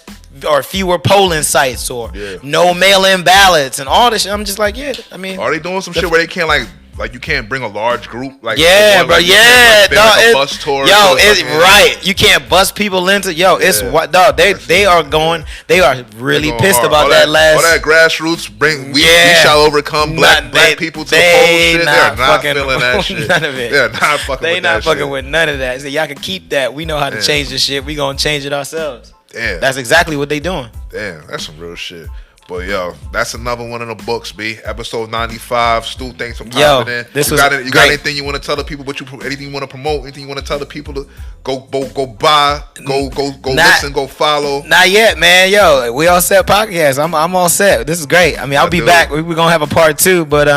B: or fewer polling sites or no mail-in ballots and all this shit. I'm just like, yeah. I mean,
C: are they doing some shit where they can't like you can't bring a large group? Like
B: yeah, bro. Yeah, dog.
C: Like a bus tour.
B: Yo, it's right. You can't bus people into. Yo, it's what, dog. They are going. They are really pissed hard. About that last.
C: All that grassroots we shall overcome black people to the poll shit. They're not feeling that shit.
B: None of it.
C: They're not fucking.
B: They
C: with
B: not
C: that
B: fucking
C: shit.
B: with none of that. So y'all can keep that. We know how to change this shit. We gonna change it ourselves.
C: Damn.
B: That's exactly what they doing.
C: Damn, that's some real shit. But yo, that's another one in the books, B. Episode 95. Stu, thanks for popping in.
B: This
C: you
B: was
C: got
B: great.
C: anything you want to tell the people? Anything you want to promote? Anything you want to tell the people to go buy, go listen, go follow?
B: Not yet, man. Yo, we all set podcast. I'm all set. This is great. I mean, I'll be back. We're gonna have a part 2, but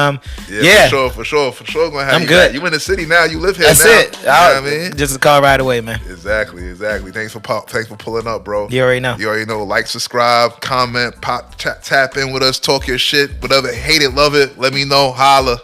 B: yeah.
C: For sure. Gonna have
B: I'm good.
C: You in the city now? You live here
B: That's
C: now.
B: it.
C: You know what I mean?
B: Just a call right away, man.
C: Exactly. Thanks for pulling up, bro.
B: You already know.
C: Like, subscribe, comment, tap in with us, talk your shit, whatever. Hate it, love it. Let me know. Holla.